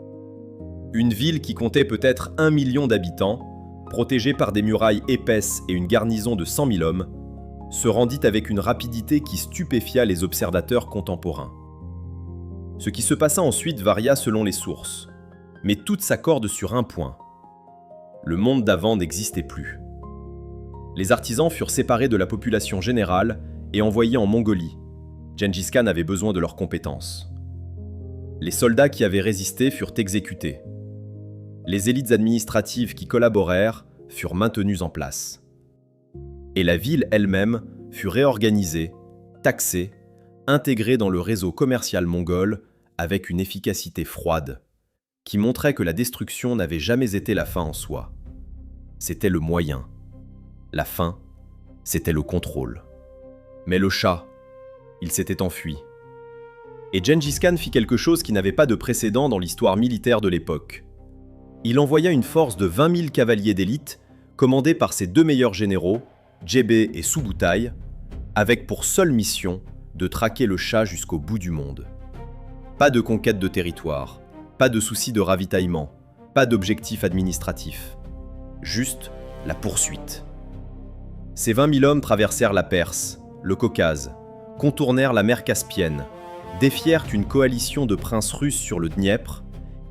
Une ville qui comptait peut-être 1 million d'habitants, protégée par des murailles épaisses et une garnison de 100 000 hommes, se rendit avec une rapidité qui stupéfia les observateurs contemporains. Ce qui se passa ensuite varia selon les sources, mais toutes s'accordent sur un point. Le monde d'avant n'existait plus. Les artisans furent séparés de la population générale et envoyés en Mongolie. Gengis Khan avait besoin de leurs compétences. Les soldats qui avaient résisté furent exécutés. Les élites administratives qui collaborèrent furent maintenues en place. Et la ville elle-même fut réorganisée, taxée, intégrée dans le réseau commercial mongol avec une efficacité froide, qui montrait que la destruction n'avait jamais été la fin en soi. C'était le moyen. La fin, c'était le contrôle. Mais le Shah, il s'était enfui. Et Gengis Khan fit quelque chose qui n'avait pas de précédent dans l'histoire militaire de l'époque. Il envoya une force de 20 000 cavaliers d'élite, commandés par ses 2 meilleurs généraux, Djebé et Subutai, avec pour seule mission de traquer le Shah jusqu'au bout du monde. Pas de conquête de territoire, pas de souci de ravitaillement, pas d'objectif administratif. Juste la poursuite. Ces 20 000 hommes traversèrent la Perse, le Caucase, contournèrent la mer Caspienne, défièrent une coalition de princes russes sur le Dniepr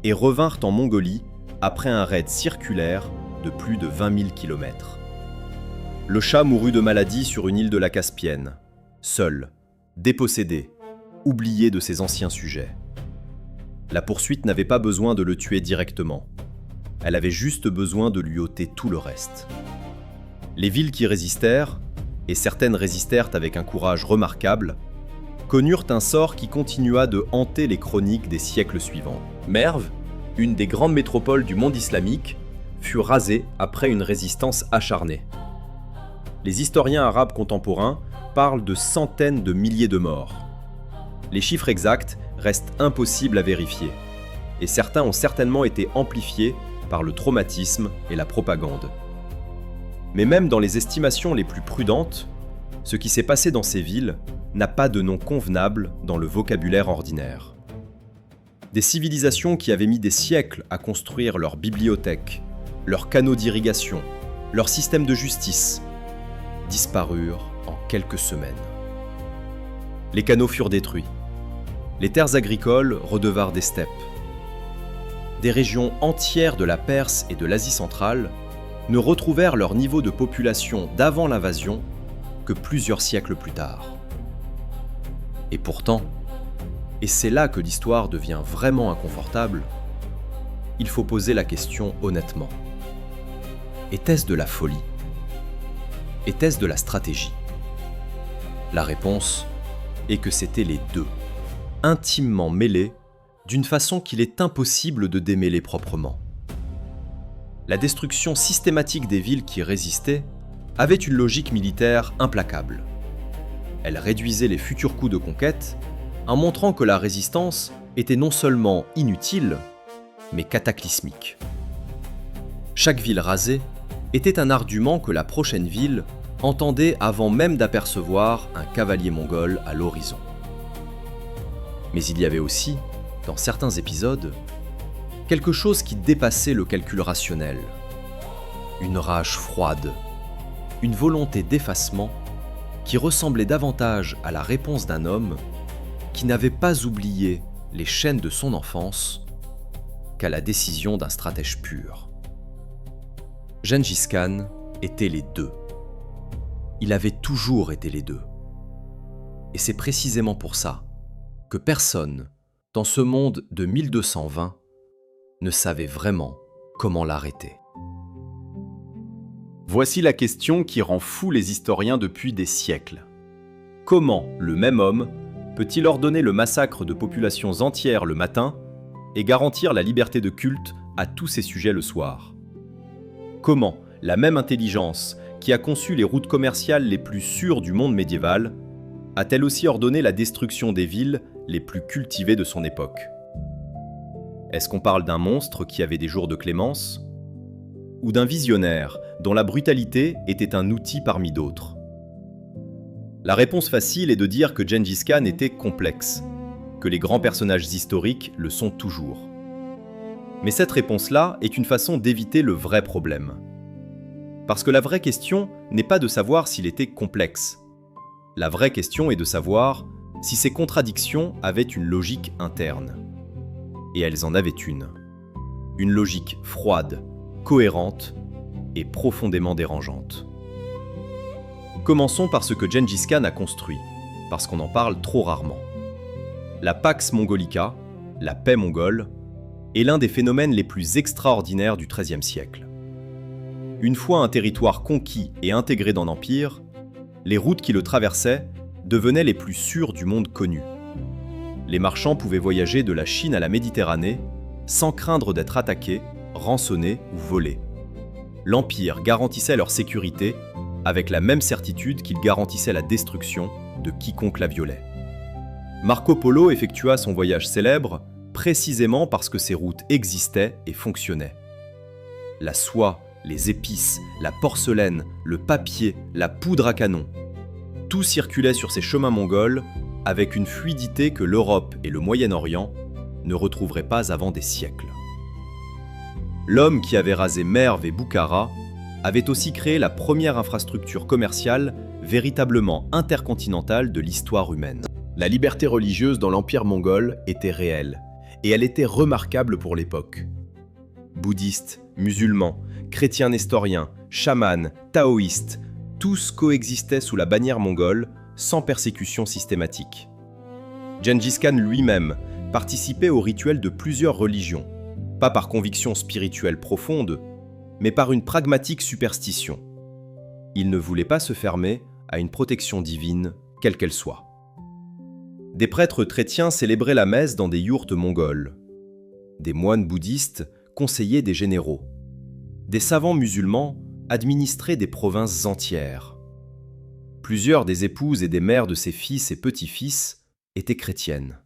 et revinrent en Mongolie après un raid circulaire de plus de 20 000 km. Le Shah mourut de maladie sur une île de la Caspienne, seul, dépossédé, oublié de ses anciens sujets. La poursuite n'avait pas besoin de le tuer directement. Elle avait juste besoin de lui ôter tout le reste. Les villes qui résistèrent, et certaines résistèrent avec un courage remarquable, connurent un sort qui continua de hanter les chroniques des siècles suivants. Merv, une des grandes métropoles du monde islamique, fut rasée après une résistance acharnée. Les historiens arabes contemporains parlent de centaines de milliers de morts. Les chiffres exacts restent impossibles à vérifier, et certains ont certainement été amplifiés par le traumatisme et la propagande. Mais même dans les estimations les plus prudentes, Ce qui s'est passé dans ces villes n'a pas de nom convenable dans le vocabulaire ordinaire. Des civilisations qui avaient mis des siècles à construire leurs bibliothèques, leurs canaux d'irrigation, leur système de justice, disparurent en quelques semaines. Les canaux furent détruits. Les terres agricoles redevinrent des steppes. Des régions entières de la Perse et de l'Asie centrale ne retrouvèrent leur niveau de population d'avant l'invasion que plusieurs siècles plus tard. Et pourtant, et c'est là que l'histoire devient vraiment inconfortable, il faut poser la question honnêtement. Était-ce de la folie ? Était-ce de la stratégie ? La réponse est que c'était les deux, intimement mêlés d'une façon qu'il est impossible de démêler proprement. La destruction systématique des villes qui résistaient avait une logique militaire implacable. Elle réduisait les futurs coups de conquête en montrant que la résistance était non seulement inutile, mais cataclysmique. Chaque ville rasée était un argument que la prochaine ville entendait avant même d'apercevoir un cavalier mongol à l'horizon. Mais il y avait aussi, dans certains épisodes, quelque chose qui dépassait le calcul rationnel. Une rage froide, une volonté d'effacement qui ressemblait davantage à la réponse d'un homme qui n'avait pas oublié les chaînes de son enfance qu'à la décision d'un stratège pur. Gengis Khan était les deux. Il avait toujours été les deux. Et c'est précisément pour ça que personne, dans ce monde de 1220, ne savait vraiment comment l'arrêter. Voici la question qui rend fou les historiens depuis des siècles. Comment le même homme peut-il ordonner le massacre de populations entières le matin et garantir la liberté de culte à tous ses sujets le soir ? Comment la même intelligence qui a conçu les routes commerciales les plus sûres du monde médiéval a-t-elle aussi ordonné la destruction des villes les plus cultivées de son époque ? Est-ce qu'on parle d'un monstre qui avait des jours de clémence ? Ou d'un visionnaire dont la brutalité était un outil parmi d'autres ? La réponse facile est de dire que Gengis Khan était complexe, que les grands personnages historiques le sont toujours. Mais cette réponse-là est une façon d'éviter le vrai problème. Parce que la vraie question n'est pas de savoir s'il était complexe. La vraie question est de savoir si ces contradictions avaient une logique interne. Et elles en avaient une. Une logique froide, cohérente et profondément dérangeante. Commençons par ce que Gengis Khan a construit, parce qu'on en parle trop rarement. La Pax Mongolica, la paix mongole, est l'un des phénomènes les plus extraordinaires du XIIIe siècle. Une fois un territoire conquis et intégré dans l'Empire, les routes qui le traversaient devenaient les plus sûres du monde connu. Les marchands pouvaient voyager de la Chine à la Méditerranée sans craindre d'être attaqués, rançonnés ou volés. L'Empire garantissait leur sécurité avec la même certitude qu'il garantissait la destruction de quiconque la violait. Marco Polo effectua son voyage célèbre précisément parce que ces routes existaient et fonctionnaient. La soie, les épices, la porcelaine, le papier, la poudre à canon, tout circulait sur ces chemins mongols avec une fluidité que l'Europe et le Moyen-Orient ne retrouveraient pas avant des siècles. L'homme qui avait rasé Merv et Boukhara avait aussi créé la première infrastructure commerciale véritablement intercontinentale de l'histoire humaine. La liberté religieuse dans l'Empire mongol était réelle, et elle était remarquable pour l'époque. Bouddhistes, musulmans, chrétiens nestoriens, chamans, taoïstes, tous coexistaient sous la bannière mongole sans persécution systématique. Gengis Khan lui-même participait aux rituels de plusieurs religions, pas par conviction spirituelle profonde, mais par une pragmatique superstition. Il ne voulait pas se fermer à une protection divine, quelle qu'elle soit. Des prêtres chrétiens célébraient la messe dans des yourtes mongoles. Des moines bouddhistes conseillaient des généraux. Des savants musulmans administraient des provinces entières. Plusieurs des épouses et des mères de ses fils et petits-fils étaient chrétiennes.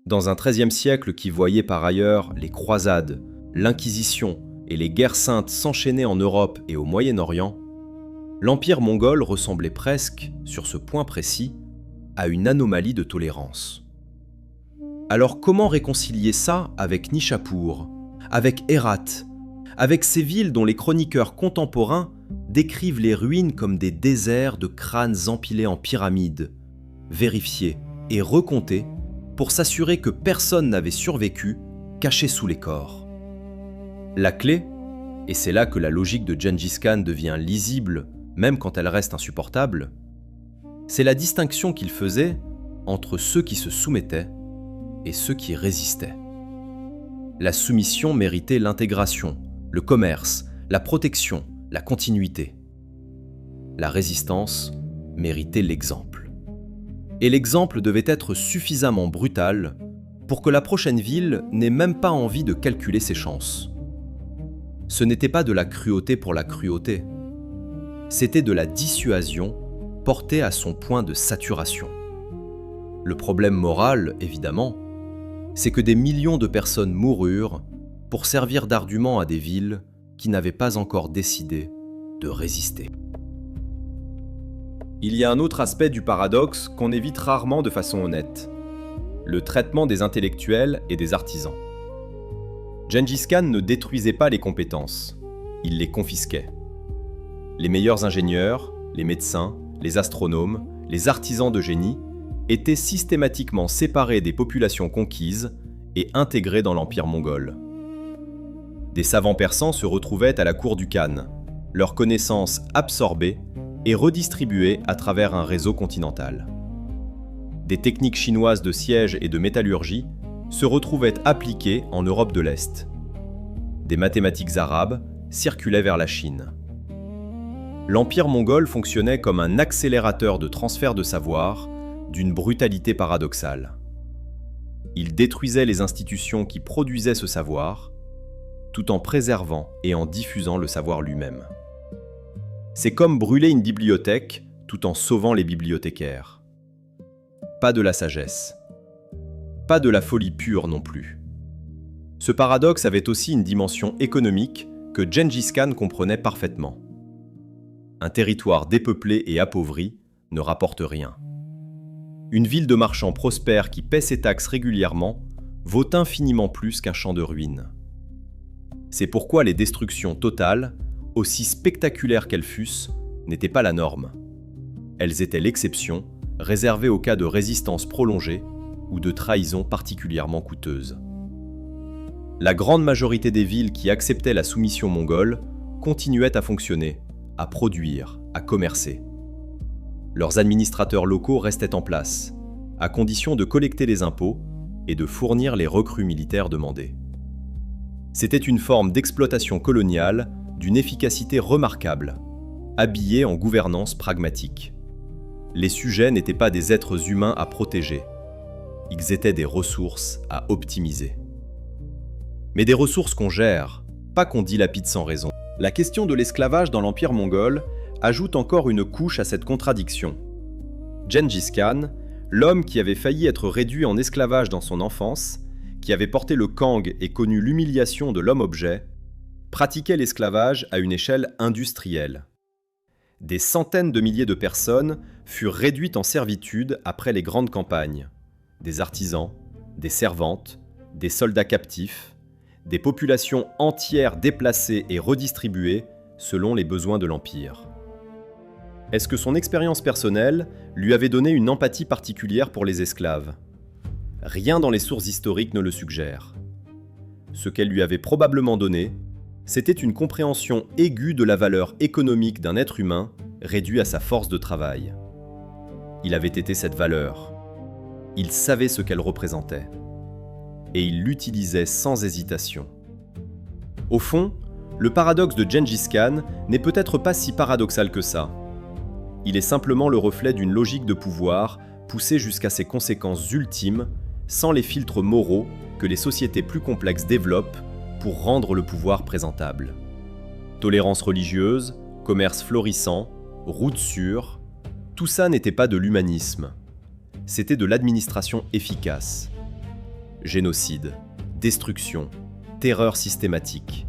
Dans un XIIIe siècle qui voyait par ailleurs les croisades, l'Inquisition et les guerres saintes s'enchaîner en Europe et au Moyen-Orient, L'Empire mongol ressemblait presque, sur ce point précis, à une anomalie de tolérance. Alors comment réconcilier ça avec Nishapur, avec Hérat, avec ces villes dont les chroniqueurs contemporains décrivent les ruines comme des déserts de crânes empilés en pyramides, vérifiés et recomptés pour s'assurer que personne n'avait survécu, caché sous les corps. La clé, et c'est là que la logique de Gengis Khan devient lisible même quand elle reste insupportable, c'est la distinction qu'il faisait entre ceux qui se soumettaient et ceux qui résistaient. La soumission méritait l'intégration, le commerce, la protection, la continuité. La résistance méritait l'exemple. Et l'exemple devait être suffisamment brutal pour que la prochaine ville n'ait même pas envie de calculer ses chances. Ce n'était pas de la cruauté pour la cruauté, c'était de la dissuasion portée à son point de saturation. Le problème moral, évidemment, c'est que des millions de personnes moururent pour servir d'argument à des villes qui n'avaient pas encore décidé de résister. Il y a un autre aspect du paradoxe qu'on évite rarement de façon honnête, le traitement des intellectuels et des artisans. Gengis Khan ne détruisait pas les compétences, il les confisquait. Les meilleurs ingénieurs, les médecins, les astronomes, les artisans de génie étaient systématiquement séparés des populations conquises et intégrés dans l'empire mongol. Des savants persans se retrouvaient à la cour du Khan, leurs connaissances absorbées et redistribuées à travers un réseau continental. Des techniques chinoises de siège et de métallurgie se retrouvaient appliquées en Europe de l'Est. Des mathématiques arabes circulaient vers la Chine. L'empire mongol fonctionnait comme un accélérateur de transfert de savoir d'une brutalité paradoxale. Il détruisait les institutions qui produisaient ce savoir, tout en préservant et en diffusant le savoir lui-même. C'est comme brûler une bibliothèque tout en sauvant les bibliothécaires. Pas de la sagesse. Pas de la folie pure non plus. Ce paradoxe avait aussi une dimension économique que Gengis Khan comprenait parfaitement. Un territoire dépeuplé et appauvri ne rapporte rien. Une ville de marchands prospère qui paie ses taxes régulièrement vaut infiniment plus qu'un champ de ruines. C'est pourquoi les destructions totales, aussi spectaculaires qu'elles fussent, n'étaient pas la norme. Elles étaient l'exception, réservée au cas de résistance prolongée ou de trahison particulièrement coûteuse. La grande majorité des villes qui acceptaient la soumission mongole continuaient à fonctionner, à produire, à commercer. Leurs administrateurs locaux restaient en place, à condition de collecter les impôts et de fournir les recrues militaires demandées. C'était une forme d'exploitation coloniale d'une efficacité remarquable, habillée en gouvernance pragmatique. Les sujets n'étaient pas des êtres humains à protéger, ils étaient des ressources à optimiser. Mais des ressources qu'on gère, pas qu'on dilapide sans raison. La question de l'esclavage dans l'empire mongol ajoute encore une couche à cette contradiction. Gengis Khan, l'homme qui avait failli être réduit en esclavage dans son enfance, qui avait porté le Kang et connu l'humiliation de l'homme-objet, pratiquait l'esclavage à une échelle industrielle. Des centaines de milliers de personnes furent réduites en servitude après les grandes campagnes. Des artisans, des servantes, des soldats captifs, des populations entières déplacées et redistribuées selon les besoins de l'Empire. Est-ce que son expérience personnelle lui avait donné une empathie particulière pour les esclaves ? Rien dans les sources historiques ne le suggère. Ce qu'elle lui avait probablement donné, c'était une compréhension aiguë de la valeur économique d'un être humain réduit à sa force de travail. Il avait été cette valeur. Il savait ce qu'elle représentait. Et il l'utilisait sans hésitation. Au fond, le paradoxe de Gengis Khan n'est peut-être pas si paradoxal que ça. Il est simplement le reflet d'une logique de pouvoir poussée jusqu'à ses conséquences ultimes, sans les filtres moraux que les sociétés plus complexes développent pour rendre le pouvoir présentable. Tolérance religieuse, commerce florissant, routes sûres, tout ça n'était pas de l'humanisme. C'était de l'administration efficace. Génocide, destruction, terreur systématique.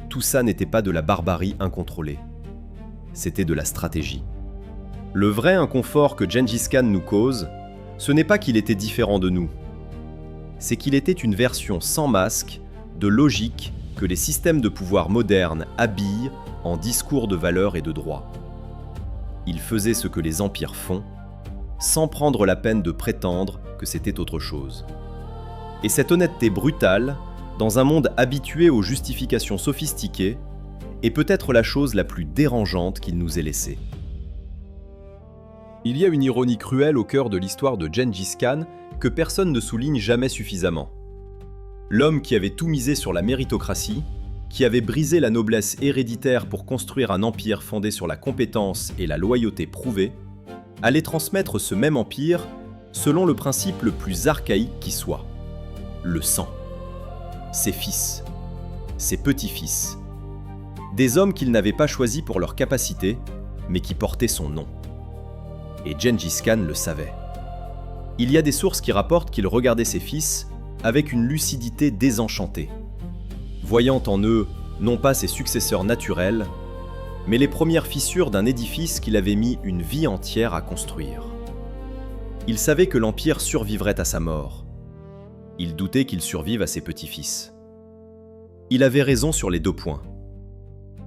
Tout ça n'était pas de la barbarie incontrôlée. c'était de la stratégie. Le vrai inconfort que Gengis Khan nous cause, ce n'est pas qu'il était différent de nous. C'est qu'il était une version sans masque de logique que les systèmes de pouvoir modernes habillent en discours de valeur et de droit. Il faisait ce que les empires font, sans prendre la peine de prétendre que c'était autre chose. Et cette honnêteté brutale, dans un monde habitué aux justifications sophistiquées, est peut-être la chose la plus dérangeante qu'il nous ait laissée. Il y a une ironie cruelle au cœur de l'histoire de Gengis Khan que personne ne souligne jamais suffisamment. L'homme qui avait tout misé sur la méritocratie, qui avait brisé la noblesse héréditaire pour construire un empire fondé sur la compétence et la loyauté prouvée, allait transmettre ce même empire selon le principe le plus archaïque qui soit, le sang. Ses fils, ses petits-fils, des hommes qu'il n'avait pas choisis pour leur capacité, mais qui portaient son nom. Et Gengis Khan le savait. Il y a des sources qui rapportent qu'il regardait ses fils avec une lucidité désenchantée, voyant en eux non pas ses successeurs naturels, mais les premières fissures d'un édifice qu'il avait mis une vie entière à construire. Il savait que l'empire survivrait à sa mort. Il doutait qu'il survive à ses petits-fils. Il avait raison sur les 2 points.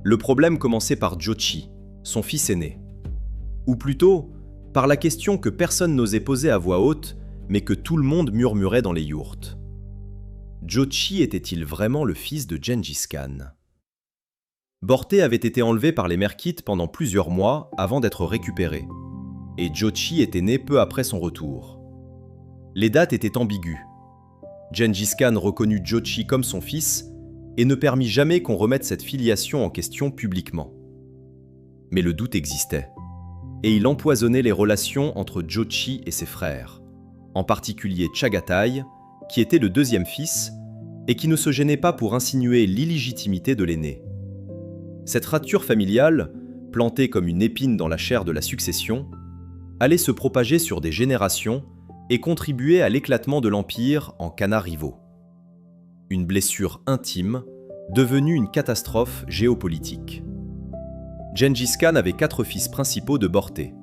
Le problème commençait par Jochi, son fils aîné. Ou plutôt, par la question que personne n'osait poser à voix haute, mais que tout le monde murmurait dans les yourtes. Jochi était-il vraiment le fils de Gengis Khan? Borté avait été enlevé par les Merkites pendant plusieurs mois avant d'être récupéré, et Jochi était né peu après son retour. Les dates étaient ambiguës. Gengis Khan reconnut Jochi comme son fils et ne permit jamais qu'on remette cette filiation en question publiquement. Mais le doute existait, et il empoisonnait les relations entre Jochi et ses frères, en particulier Chagatai, qui était le 2e fils, et qui ne se gênait pas pour insinuer l'illégitimité de l'aîné. Cette rature familiale, plantée comme une épine dans la chair de la succession, allait se propager sur des générations et contribuer à l'éclatement de l'Empire en canards rivaux. Une blessure intime, devenue une catastrophe géopolitique. Gengis Khan avait 4 fils principaux de Borté: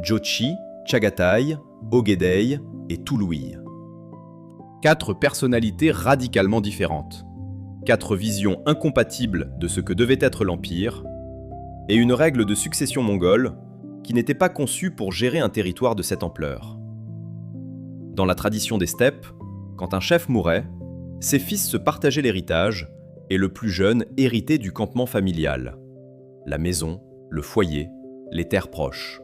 Jochi, Chagatai, Ogedei et Tului. 4 personnalités radicalement différentes, 4 visions incompatibles de ce que devait être l'Empire, et une règle de succession mongole qui n'était pas conçue pour gérer un territoire de cette ampleur. Dans la tradition des steppes, quand un chef mourait, ses fils se partageaient l'héritage, et le plus jeune héritait du campement familial, la maison, le foyer, les terres proches.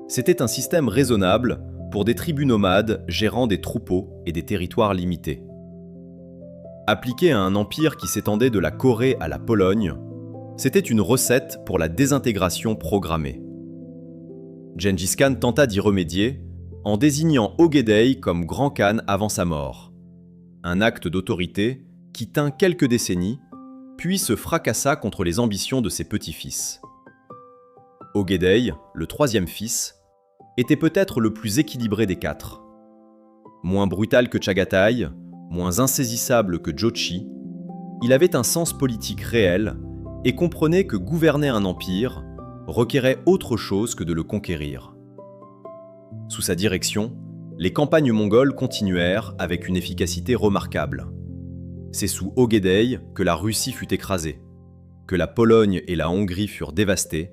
C'était un système raisonnable pour des tribus nomades gérant des troupeaux et des territoires limités. Appliqué à un empire qui s'étendait de la Corée à la Pologne, c'était une recette pour la désintégration programmée. Gengis Khan tenta d'y remédier en désignant Ogedei comme grand khan avant sa mort, un acte d'autorité qui tint quelques décennies, puis se fracassa contre les ambitions de ses petits-fils. Ogedei, le 3e fils, était peut-être le plus équilibré des 4. Moins brutal que Chagatai, moins insaisissable que Jochi, il avait un sens politique réel et comprenait que gouverner un empire requérait autre chose que de le conquérir. Sous sa direction, les campagnes mongoles continuèrent avec une efficacité remarquable. C'est sous Ogedei que la Russie fut écrasée, que la Pologne et la Hongrie furent dévastées,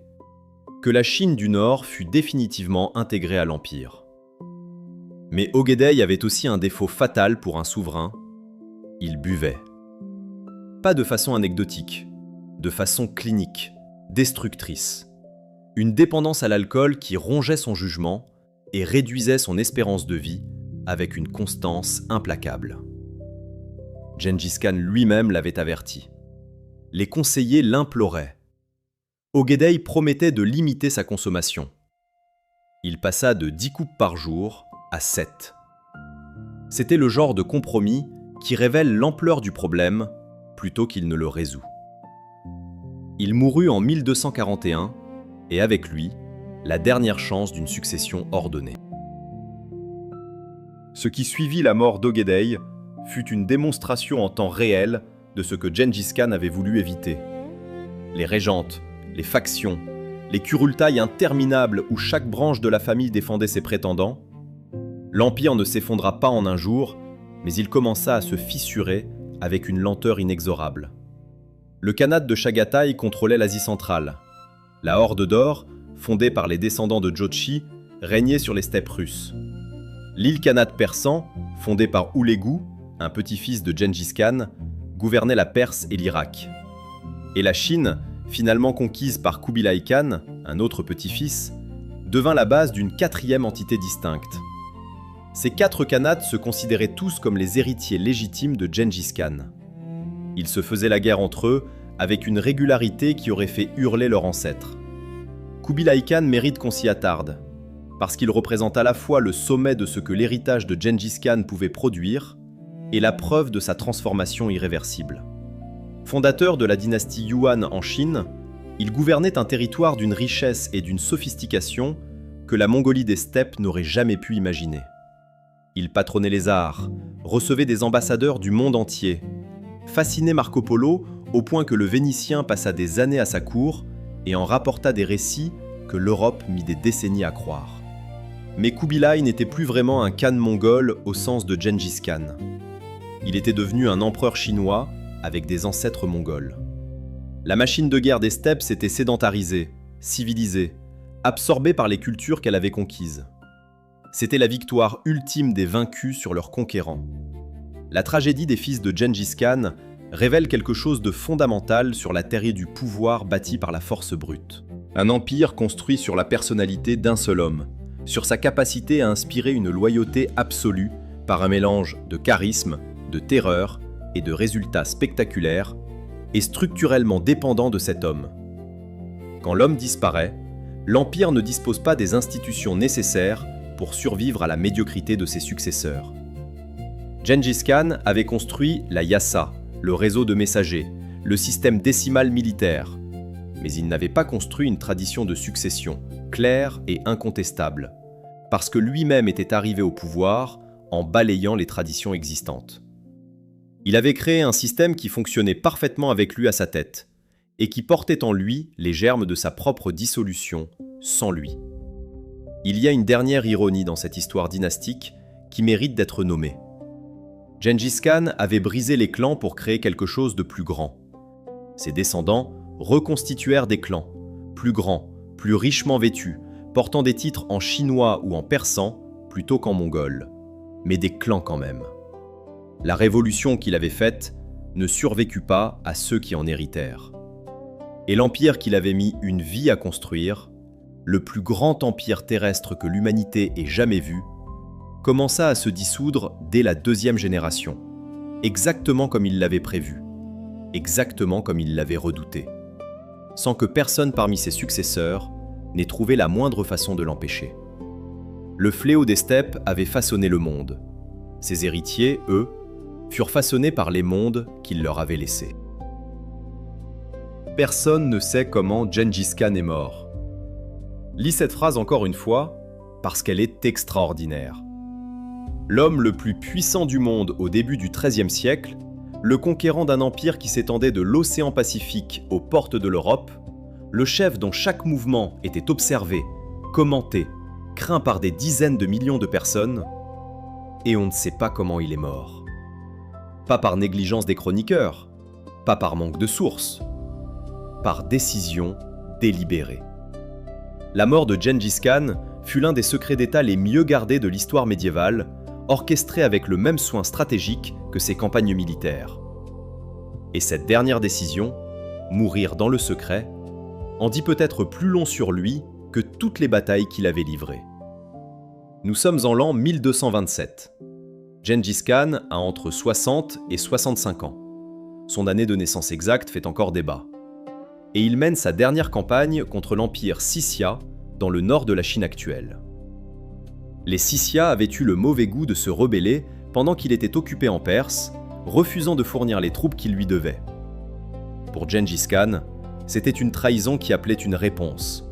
que la Chine du Nord fut définitivement intégrée à l'Empire. Mais Ogedei avait aussi un défaut fatal pour un souverain, il buvait. Pas de façon anecdotique, de façon clinique, destructrice. Une dépendance à l'alcool qui rongeait son jugement et réduisait son espérance de vie avec une constance implacable. Gengis Khan lui-même l'avait averti. Les conseillers l'imploraient. Ogedei promettait de limiter sa consommation. Il passa de 10 coupes par jour à 7. C'était le genre de compromis qui révèle l'ampleur du problème plutôt qu'il ne le résout. Il mourut en 1241 et avec lui, la dernière chance d'une succession ordonnée. Ce qui suivit la mort d'Ogedei fut une démonstration en temps réel de ce que Gengis Khan avait voulu éviter. Les régentes les factions, les curultailles interminables où chaque branche de la famille défendait ses prétendants, l'Empire ne s'effondra pas en un jour, mais il commença à se fissurer avec une lenteur inexorable. Le Khanat de Chagatai contrôlait l'Asie centrale. La Horde d'Or, fondée par les descendants de Jochi, régnait sur les steppes russes. L'île Khanat persan, fondée par Oulégou, un petit-fils de Gengis Khan, gouvernait la Perse et l'Irak. Et la Chine, finalement conquise par Kubilai Khan, un autre petit-fils, devint la base d'une quatrième entité distincte. Ces 4 khanats se considéraient tous comme les héritiers légitimes de Gengis Khan. Ils se faisaient la guerre entre eux avec une régularité qui aurait fait hurler leur ancêtre. Kubilai Khan mérite qu'on s'y attarde, parce qu'il représente à la fois le sommet de ce que l'héritage de Gengis Khan pouvait produire et la preuve de sa transformation irréversible. Fondateur de la dynastie Yuan en Chine, il gouvernait un territoire d'une richesse et d'une sophistication que la Mongolie des steppes n'aurait jamais pu imaginer. Il patronnait les arts, recevait des ambassadeurs du monde entier, fascinait Marco Polo au point que le Vénitien passa des années à sa cour et en rapporta des récits que l'Europe mit des décennies à croire. Mais Kubilai n'était plus vraiment un Khan mongol au sens de Gengis Khan. Il était devenu un empereur chinois avec des ancêtres mongols. La machine de guerre des steppes s'était sédentarisée, civilisée, absorbée par les cultures qu'elle avait conquises. C'était la victoire ultime des vaincus sur leurs conquérants. La tragédie des fils de Gengis Khan révèle quelque chose de fondamental sur la terrier du pouvoir bâti par la force brute. Un empire construit sur la personnalité d'un seul homme, sur sa capacité à inspirer une loyauté absolue par un mélange de charisme, de terreur et de résultats spectaculaires, est structurellement dépendant de cet homme. Quand l'homme disparaît, l'empire ne dispose pas des institutions nécessaires pour survivre à la médiocrité de ses successeurs. Gengis Khan avait construit la Yassa, le réseau de messagers, le système décimal militaire, mais il n'avait pas construit une tradition de succession claire et incontestable, parce que lui-même était arrivé au pouvoir en balayant les traditions existantes. Il avait créé un système qui fonctionnait parfaitement avec lui à sa tête, et qui portait en lui les germes de sa propre dissolution, sans lui. Il y a une dernière ironie dans cette histoire dynastique qui mérite d'être nommée. Gengis Khan avait brisé les clans pour créer quelque chose de plus grand. Ses descendants reconstituèrent des clans, plus grands, plus richement vêtus, portant des titres en chinois ou en persan plutôt qu'en mongol, mais des clans quand même. La révolution qu'il avait faite ne survécut pas à ceux qui en héritèrent. Et l'empire qu'il avait mis une vie à construire, le plus grand empire terrestre que l'humanité ait jamais vu, commença à se dissoudre dès la 2e génération, exactement comme il l'avait prévu, exactement comme il l'avait redouté, sans que personne parmi ses successeurs n'ait trouvé la moindre façon de l'empêcher. Le fléau des steppes avait façonné le monde. Ses héritiers, eux, furent façonnés par les mondes qu'il leur avait laissés. Personne ne sait comment Gengis Khan est mort. Lis cette phrase encore une fois, parce qu'elle est extraordinaire. L'homme le plus puissant du monde au début du XIIIe siècle, le conquérant d'un empire qui s'étendait de l'océan Pacifique aux portes de l'Europe, le chef dont chaque mouvement était observé, commenté, craint par des dizaines de millions de personnes, et on ne sait pas comment il est mort. Pas par négligence des chroniqueurs, pas par manque de sources, par décision délibérée. La mort de Gengis Khan fut l'un des secrets d'État les mieux gardés de l'histoire médiévale, orchestré avec le même soin stratégique que ses campagnes militaires. Et cette dernière décision, mourir dans le secret, en dit peut-être plus long sur lui que toutes les batailles qu'il avait livrées. Nous sommes en l'an 1227. Gengis Khan a entre 60 et 65 ans. Son année de naissance exacte fait encore débat. Et il mène sa dernière campagne contre l'empire Sisya dans le nord de la Chine actuelle. Les Sisya avaient eu le mauvais goût de se rebeller pendant qu'il était occupé en Perse, refusant de fournir les troupes qu'il lui devait. Pour Gengis Khan, c'était une trahison qui appelait une réponse,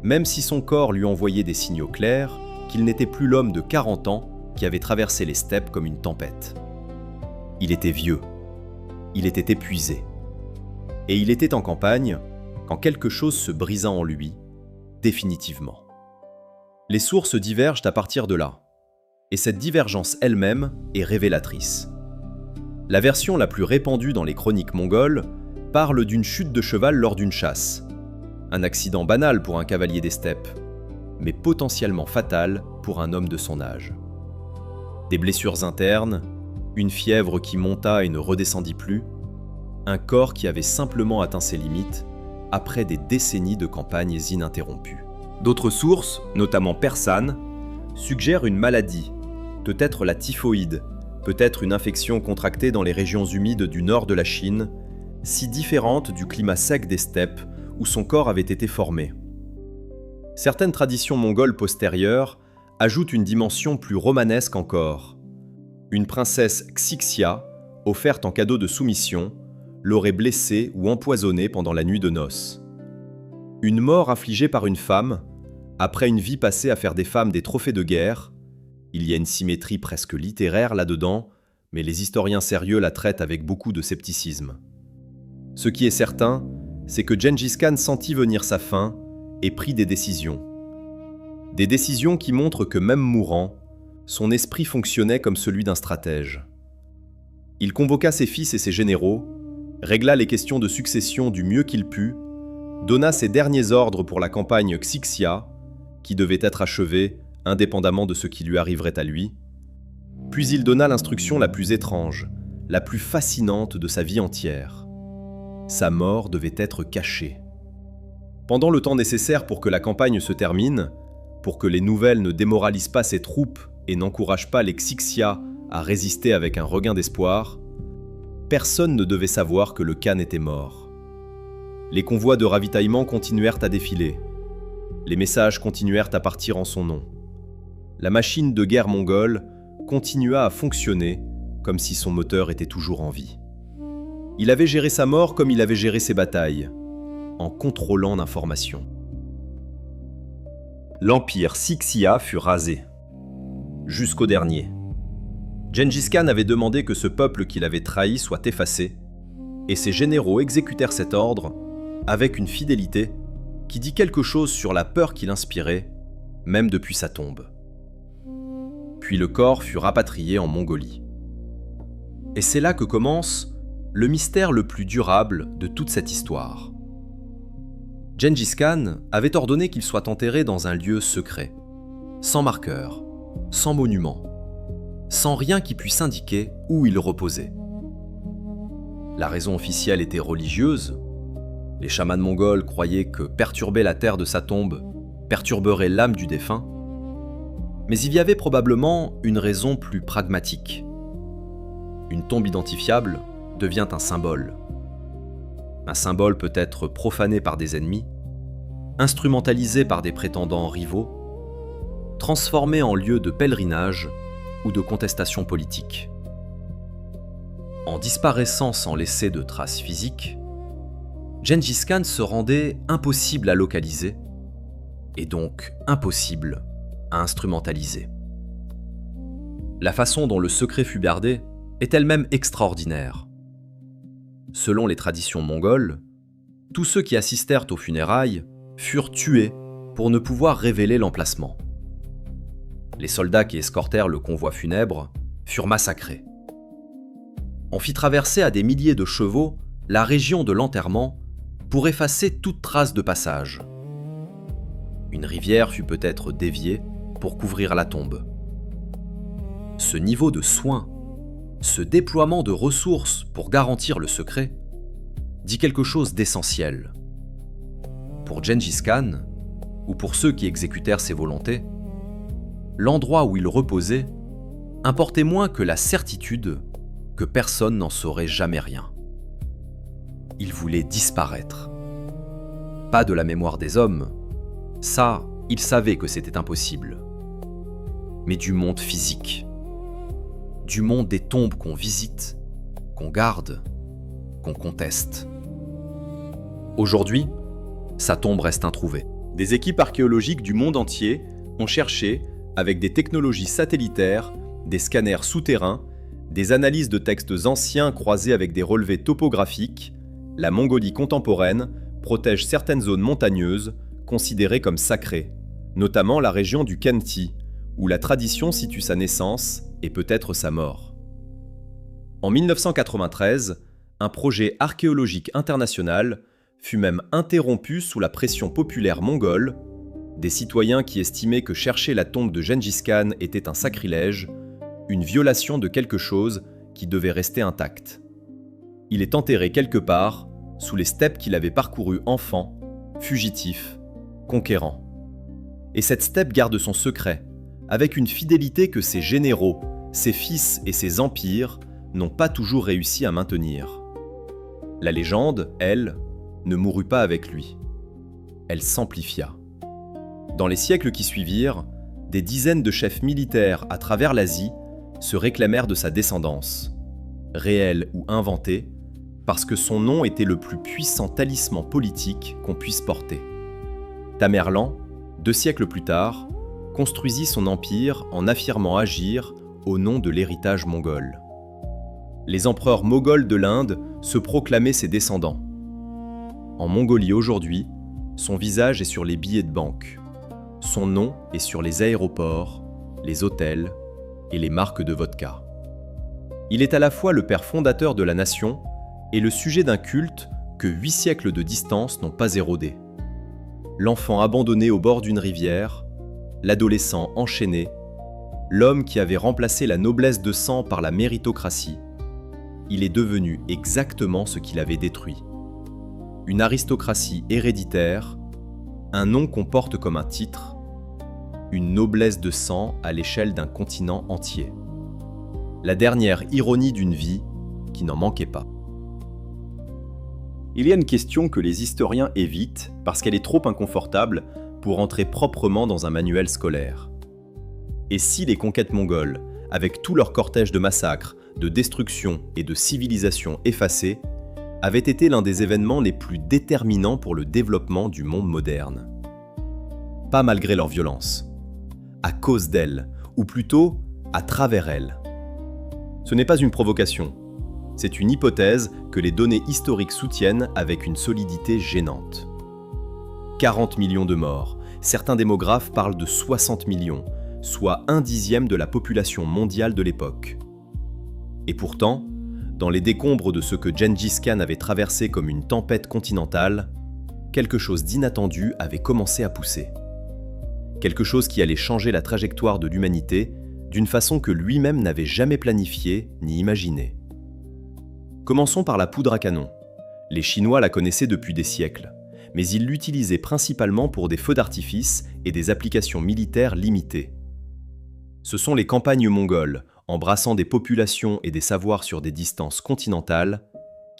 même si son corps lui envoyait des signaux clairs qu'il n'était plus l'homme de 40 ans qui avait traversé les steppes comme une tempête. Il était vieux, il était épuisé, et il était en campagne quand quelque chose se brisa en lui, définitivement. Les sources divergent à partir de là, et cette divergence elle-même est révélatrice. La version la plus répandue dans les chroniques mongoles parle d'une chute de cheval lors d'une chasse, un accident banal pour un cavalier des steppes, mais potentiellement fatal pour un homme de son âge. Des blessures internes, une fièvre qui monta et ne redescendit plus, un corps qui avait simplement atteint ses limites après des décennies de campagnes ininterrompues. D'autres sources, notamment persanes, suggèrent une maladie, peut-être la typhoïde, peut-être une infection contractée dans les régions humides du nord de la Chine, si différente du climat sec des steppes où son corps avait été formé. Certaines traditions mongoles postérieures ajoutent une dimension plus romanesque encore. Une princesse Xixia, offerte en cadeau de soumission, l'aurait blessé ou empoisonné pendant la nuit de noces. Une mort affligée par une femme, après une vie passée à faire des femmes des trophées de guerre. Il y a une symétrie presque littéraire là-dedans, mais les historiens sérieux la traitent avec beaucoup de scepticisme. Ce qui est certain, c'est que Gengis Khan sentit venir sa fin et prit des décisions. Des décisions qui montrent que même mourant, son esprit fonctionnait comme celui d'un stratège. Il convoqua ses fils et ses généraux, régla les questions de succession du mieux qu'il put, donna ses derniers ordres pour la campagne Xixia, qui devait être achevée indépendamment de ce qui lui arriverait à lui, puis il donna l'instruction la plus étrange, la plus fascinante de sa vie entière. Sa mort devait être cachée. Pendant le temps nécessaire pour que la campagne se termine, pour que les nouvelles ne démoralisent pas ses troupes et n'encouragent pas les Xixia à résister avec un regain d'espoir, personne ne devait savoir que le Khan était mort. Les convois de ravitaillement continuèrent à défiler. Les messages continuèrent à partir en son nom. La machine de guerre mongole continua à fonctionner comme si son moteur était toujours en vie. Il avait géré sa mort comme il avait géré ses batailles, en contrôlant l'information. L'empire Xixia fut rasé. Jusqu'au dernier. Gengis Khan avait demandé que ce peuple qu'il avait trahi soit effacé, et ses généraux exécutèrent cet ordre avec une fidélité qui dit quelque chose sur la peur qu'il inspirait, même depuis sa tombe. Puis le corps fut rapatrié en Mongolie. Et c'est là que commence le mystère le plus durable de toute cette histoire. Gengis Khan avait ordonné qu'il soit enterré dans un lieu secret, sans marqueur, sans monument, sans rien qui puisse indiquer où il reposait. La raison officielle était religieuse. Les chamans mongols croyaient que perturber la terre de sa tombe perturberait l'âme du défunt. Mais il y avait probablement une raison plus pragmatique. Une tombe identifiable devient un symbole. Un symbole peut être profané par des ennemis, instrumentalisé par des prétendants rivaux, transformé en lieu de pèlerinage ou de contestation politique. En disparaissant sans laisser de traces physiques, Gengis Khan se rendait impossible à localiser, et donc impossible à instrumentaliser. La façon dont le secret fut gardé est elle-même extraordinaire. Selon les traditions mongoles, tous ceux qui assistèrent aux funérailles furent tués pour ne pouvoir révéler l'emplacement. Les soldats qui escortèrent le convoi funèbre furent massacrés. On fit traverser à des milliers de chevaux la région de l'enterrement pour effacer toute trace de passage. Une rivière fut peut-être déviée pour couvrir la tombe. Ce niveau de soin, ce déploiement de ressources pour garantir le secret, dit quelque chose d'essentiel. Pour Gengis Khan, ou pour ceux qui exécutèrent ses volontés, l'endroit où il reposait importait moins que la certitude que personne n'en saurait jamais rien. Il voulait disparaître. Pas de la mémoire des hommes, ça, il savait que c'était impossible. Mais du monde physique. Du monde des tombes qu'on visite, qu'on garde, qu'on conteste. Aujourd'hui, sa tombe reste introuvée. Des équipes archéologiques du monde entier ont cherché, avec des technologies satellitaires, des scanners souterrains, des analyses de textes anciens croisées avec des relevés topographiques, la Mongolie contemporaine protège certaines zones montagneuses considérées comme sacrées, notamment la région du Khenti, où la tradition situe sa naissance et peut-être sa mort. En 1993, un projet archéologique international fut même interrompu sous la pression populaire mongole, des citoyens qui estimaient que chercher la tombe de Gengis Khan était un sacrilège, une violation de quelque chose qui devait rester intact. Il est enterré quelque part, sous les steppes qu'il avait parcourues enfant, fugitif, conquérant. Et cette steppe garde son secret, avec une fidélité que ses généraux, ses fils et ses empires n'ont pas toujours réussi à maintenir. La légende, elle, ne mourut pas avec lui. Elle s'amplifia. Dans les siècles qui suivirent, des dizaines de chefs militaires à travers l'Asie se réclamèrent de sa descendance, réelle ou inventée, parce que son nom était le plus puissant talisman politique qu'on puisse porter. Tamerlan, 2 siècles plus tard, construisit son empire en affirmant agir au nom de l'héritage mongol. Les empereurs moghols de l'Inde se proclamaient ses descendants. En Mongolie aujourd'hui, son visage est sur les billets de banque. Son nom est sur les aéroports, les hôtels et les marques de vodka. Il est à la fois le père fondateur de la nation et le sujet d'un culte que 8 siècles de distance n'ont pas érodé. L'enfant abandonné au bord d'une rivière, l'adolescent enchaîné, l'homme qui avait remplacé la noblesse de sang par la méritocratie, il est devenu exactement ce qu'il avait détruit. Une aristocratie héréditaire, un nom qu'on porte comme un titre, une noblesse de sang à l'échelle d'un continent entier. La dernière ironie d'une vie qui n'en manquait pas. Il y a une question que les historiens évitent parce qu'elle est trop inconfortable pour entrer proprement dans un manuel scolaire. Et si les conquêtes mongoles, avec tout leur cortège de massacres, de destruction et de civilisation effacées, avaient été l'un des événements les plus déterminants pour le développement du monde moderne? Pas malgré leur violence. À cause d'elle, ou plutôt à travers elle. Ce n'est pas une provocation. C'est une hypothèse que les données historiques soutiennent avec une solidité gênante. 40 millions de morts, certains démographes parlent de 60 millions, soit 1/10 de la population mondiale de l'époque. Et pourtant, dans les décombres de ce que Gengis Khan avait traversé comme une tempête continentale, quelque chose d'inattendu avait commencé à pousser. Quelque chose qui allait changer la trajectoire de l'humanité d'une façon que lui-même n'avait jamais planifiée ni imaginée. Commençons par la poudre à canon. Les Chinois la connaissaient depuis des siècles, mais ils l'utilisaient principalement pour des feux d'artifice et des applications militaires limitées. Ce sont les campagnes mongoles, embrassant des populations et des savoirs sur des distances continentales,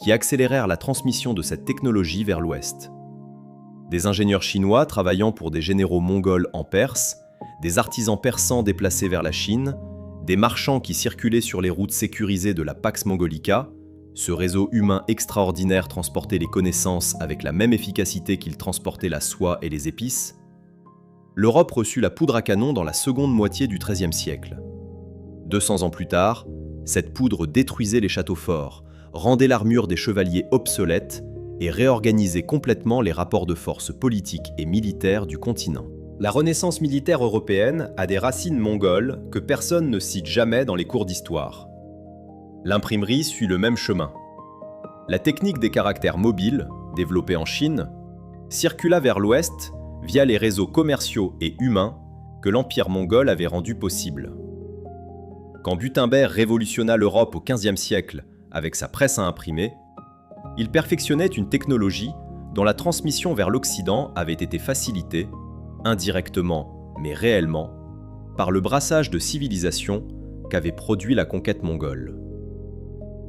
qui accélérèrent la transmission de cette technologie vers l'Ouest. Des ingénieurs chinois travaillant pour des généraux mongols en Perse, des artisans persans déplacés vers la Chine, des marchands qui circulaient sur les routes sécurisées de la Pax Mongolica, ce réseau humain extraordinaire transportait les connaissances avec la même efficacité qu'il transportait la soie et les épices, l'Europe reçut la poudre à canon dans la seconde moitié du XIIIe siècle. 200 ans plus tard, cette poudre détruisait les châteaux forts, rendait l'armure des chevaliers obsolète et réorganisait complètement les rapports de force politiques et militaires du continent. La renaissance militaire européenne a des racines mongoles que personne ne cite jamais dans les cours d'histoire. L'imprimerie suit le même chemin. La technique des caractères mobiles, développée en Chine, circula vers l'ouest via les réseaux commerciaux et humains que l'Empire mongol avait rendus possibles. Quand Gutenberg révolutionna l'Europe au XVe siècle avec sa presse à imprimer, il perfectionnait une technologie dont la transmission vers l'Occident avait été facilitée, indirectement mais réellement, par le brassage de civilisations qu'avait produit la conquête mongole.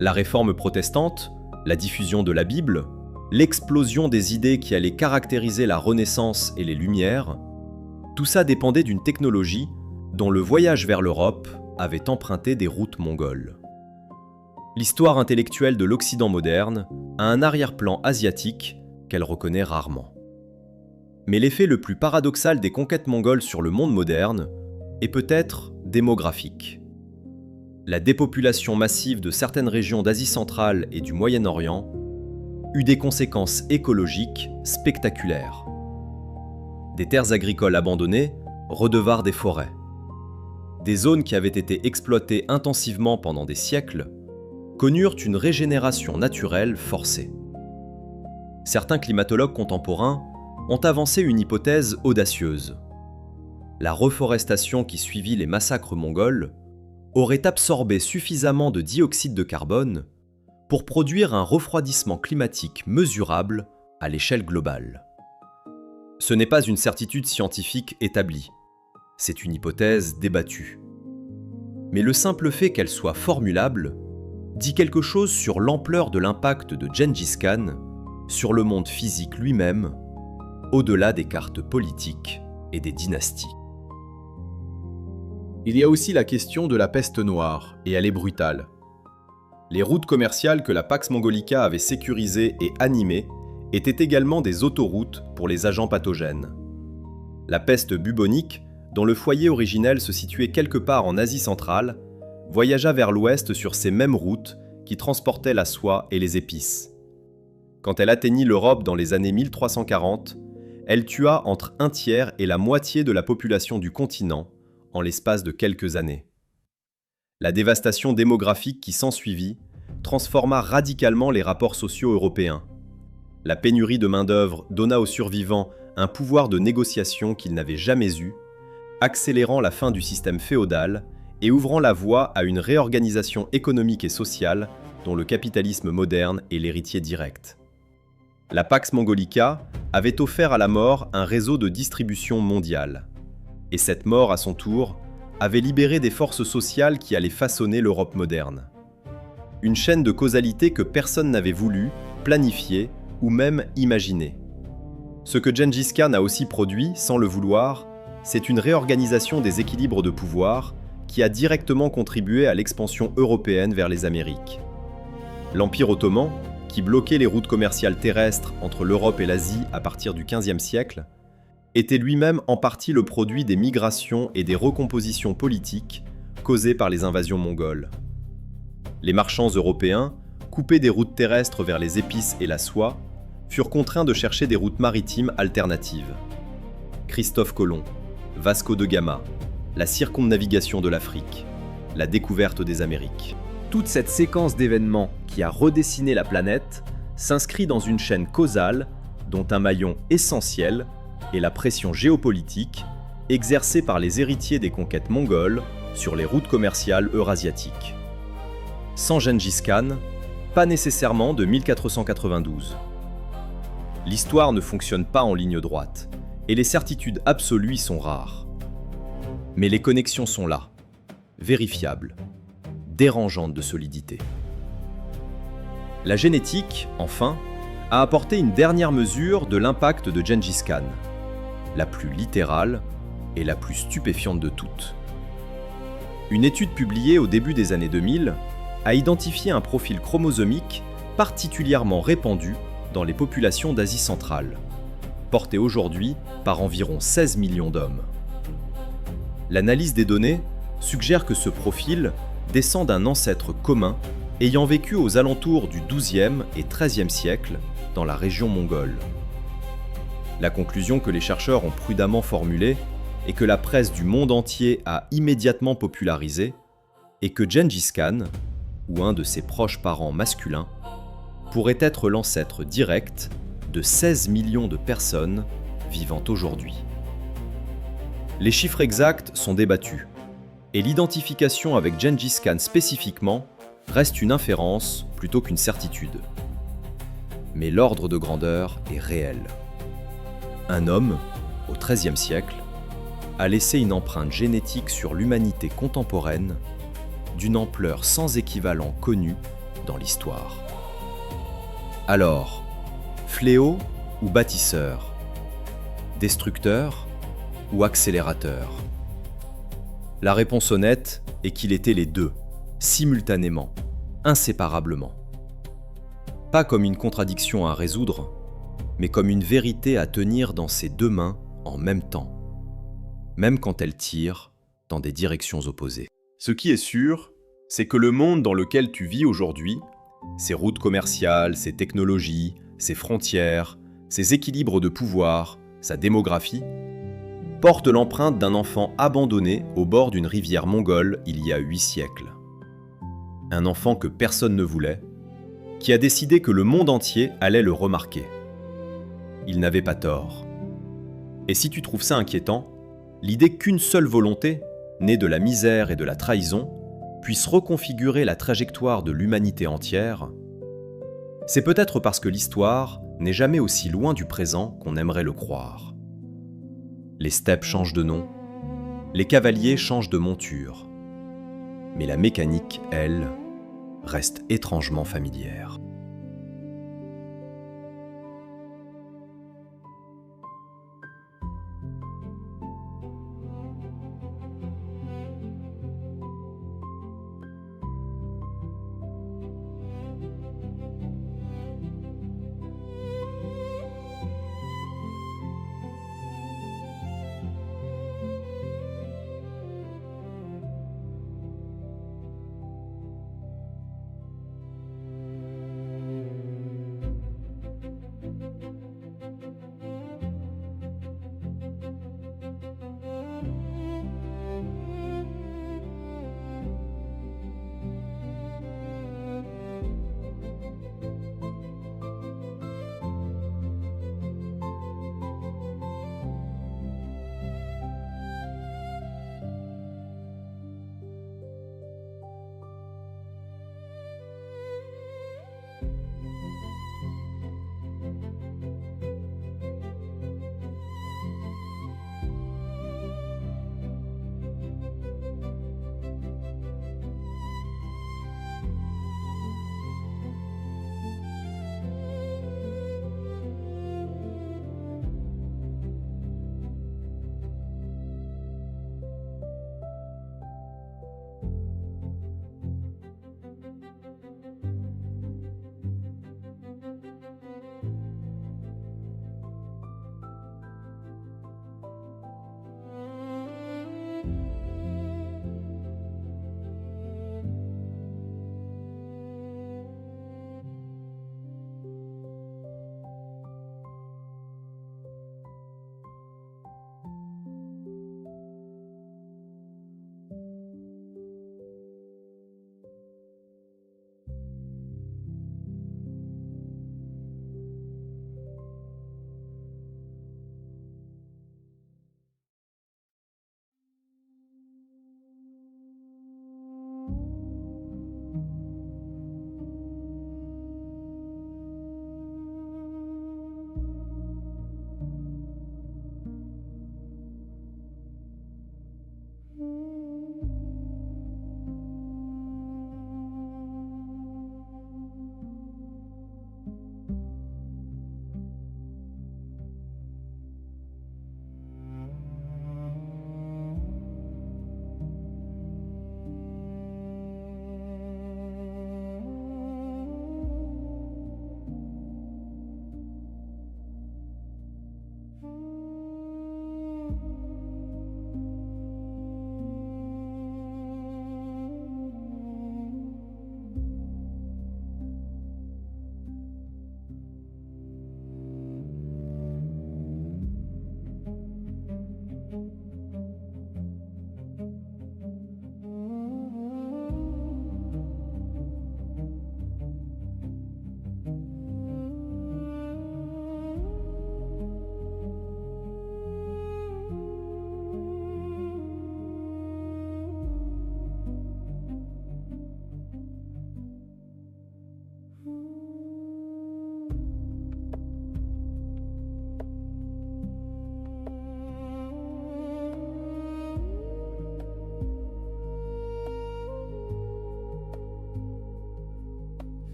La réforme protestante, la diffusion de la Bible, l'explosion des idées qui allaient caractériser la Renaissance et les Lumières, tout ça dépendait d'une technologie dont le voyage vers l'Europe avait emprunté des routes mongoles. L'histoire intellectuelle de l'Occident moderne a un arrière-plan asiatique qu'elle reconnaît rarement. Mais l'effet le plus paradoxal des conquêtes mongoles sur le monde moderne est peut-être démographique. La dépopulation massive de certaines régions d'Asie centrale et du Moyen-Orient eut des conséquences écologiques spectaculaires. Des terres agricoles abandonnées redevinrent des forêts. Des zones qui avaient été exploitées intensivement pendant des siècles connurent une régénération naturelle forcée. Certains climatologues contemporains ont avancé une hypothèse audacieuse. La reforestation qui suivit les massacres mongols aurait absorbé suffisamment de dioxyde de carbone pour produire un refroidissement climatique mesurable à l'échelle globale. Ce n'est pas une certitude scientifique établie, c'est une hypothèse débattue. Mais le simple fait qu'elle soit formulable dit quelque chose sur l'ampleur de l'impact de Gengis Khan sur le monde physique lui-même, au-delà des cartes politiques et des dynasties. Il y a aussi la question de la peste noire, et elle est brutale. Les routes commerciales que la Pax Mongolica avait sécurisées et animées étaient également des autoroutes pour les agents pathogènes. La peste bubonique, dont le foyer originel se situait quelque part en Asie centrale, voyagea vers l'ouest sur ces mêmes routes qui transportaient la soie et les épices. Quand elle atteignit l'Europe dans les années 1340, elle tua entre un tiers et la moitié de la population du continent en l'espace de quelques années. La dévastation démographique qui s'ensuivit transforma radicalement les rapports sociaux européens. La pénurie de main-d'œuvre donna aux survivants un pouvoir de négociation qu'ils n'avaient jamais eu, accélérant la fin du système féodal et ouvrant la voie à une réorganisation économique et sociale dont le capitalisme moderne est l'héritier direct. La Pax Mongolica avait offert à la mort un réseau de distribution mondiale. Et cette mort, à son tour, avait libéré des forces sociales qui allaient façonner l'Europe moderne. Une chaîne de causalité que personne n'avait voulu, planifier ou même imaginer. Ce que Gengis Khan a aussi produit, sans le vouloir, c'est une réorganisation des équilibres de pouvoir qui a directement contribué à l'expansion européenne vers les Amériques. L'Empire ottoman, qui bloquait les routes commerciales terrestres entre l'Europe et l'Asie à partir du XVe siècle, était lui-même en partie le produit des migrations et des recompositions politiques causées par les invasions mongoles. Les marchands européens, coupés des routes terrestres vers les épices et la soie, furent contraints de chercher des routes maritimes alternatives. Christophe Colomb, Vasco de Gama, la circumnavigation de l'Afrique, la découverte des Amériques. Toute cette séquence d'événements qui a redessiné la planète s'inscrit dans une chaîne causale dont un maillon essentiel est la pression géopolitique exercée par les héritiers des conquêtes mongoles sur les routes commerciales eurasiatiques. Sans Gengis Khan, pas nécessairement de 1492. L'histoire ne fonctionne pas en ligne droite, et les certitudes absolues sont rares. Mais les connexions sont là, vérifiables, dérangeantes de solidité. La génétique, enfin, a apporté une dernière mesure de l'impact de Gengis Khan, la plus littérale et la plus stupéfiante de toutes. Une étude publiée au début des années 2000 a identifié un profil chromosomique particulièrement répandu dans les populations d'Asie centrale, porté aujourd'hui par environ 16 millions d'hommes. L'analyse des données suggère que ce profil descend d'un ancêtre commun ayant vécu aux alentours du XIIe et XIIIe siècle dans la région mongole. La conclusion que les chercheurs ont prudemment formulée et que la presse du monde entier a immédiatement popularisée est que Gengis Khan, ou un de ses proches parents masculins, pourrait être l'ancêtre direct de 16 millions de personnes vivant aujourd'hui. Les chiffres exacts sont débattus, et l'identification avec Gengis Khan spécifiquement reste une inférence plutôt qu'une certitude. Mais l'ordre de grandeur est réel. Un homme, au XIIIe siècle, a laissé une empreinte génétique sur l'humanité contemporaine d'une ampleur sans équivalent connue dans l'histoire. Alors, fléau ou bâtisseur? Destructeur ou accélérateur? La réponse honnête est qu'il était les deux, simultanément, inséparablement. Pas comme une contradiction à résoudre, mais comme une vérité à tenir dans ses deux mains en même temps, même quand elles tirent dans des directions opposées. Ce qui est sûr, c'est que le monde dans lequel tu vis aujourd'hui, ses routes commerciales, ses technologies, ses frontières, ses équilibres de pouvoir, sa démographie, porte l'empreinte d'un enfant abandonné au bord d'une rivière mongole il y a 8 siècles. Un enfant que personne ne voulait, qui a décidé que le monde entier allait le remarquer. Il n'avait pas tort. Et si tu trouves ça inquiétant, l'idée qu'une seule volonté, née de la misère et de la trahison, puisse reconfigurer la trajectoire de l'humanité entière, c'est peut-être parce que l'histoire n'est jamais aussi loin du présent qu'on aimerait le croire. Les steppes changent de nom, les cavaliers changent de monture, mais la mécanique, elle, reste étrangement familière.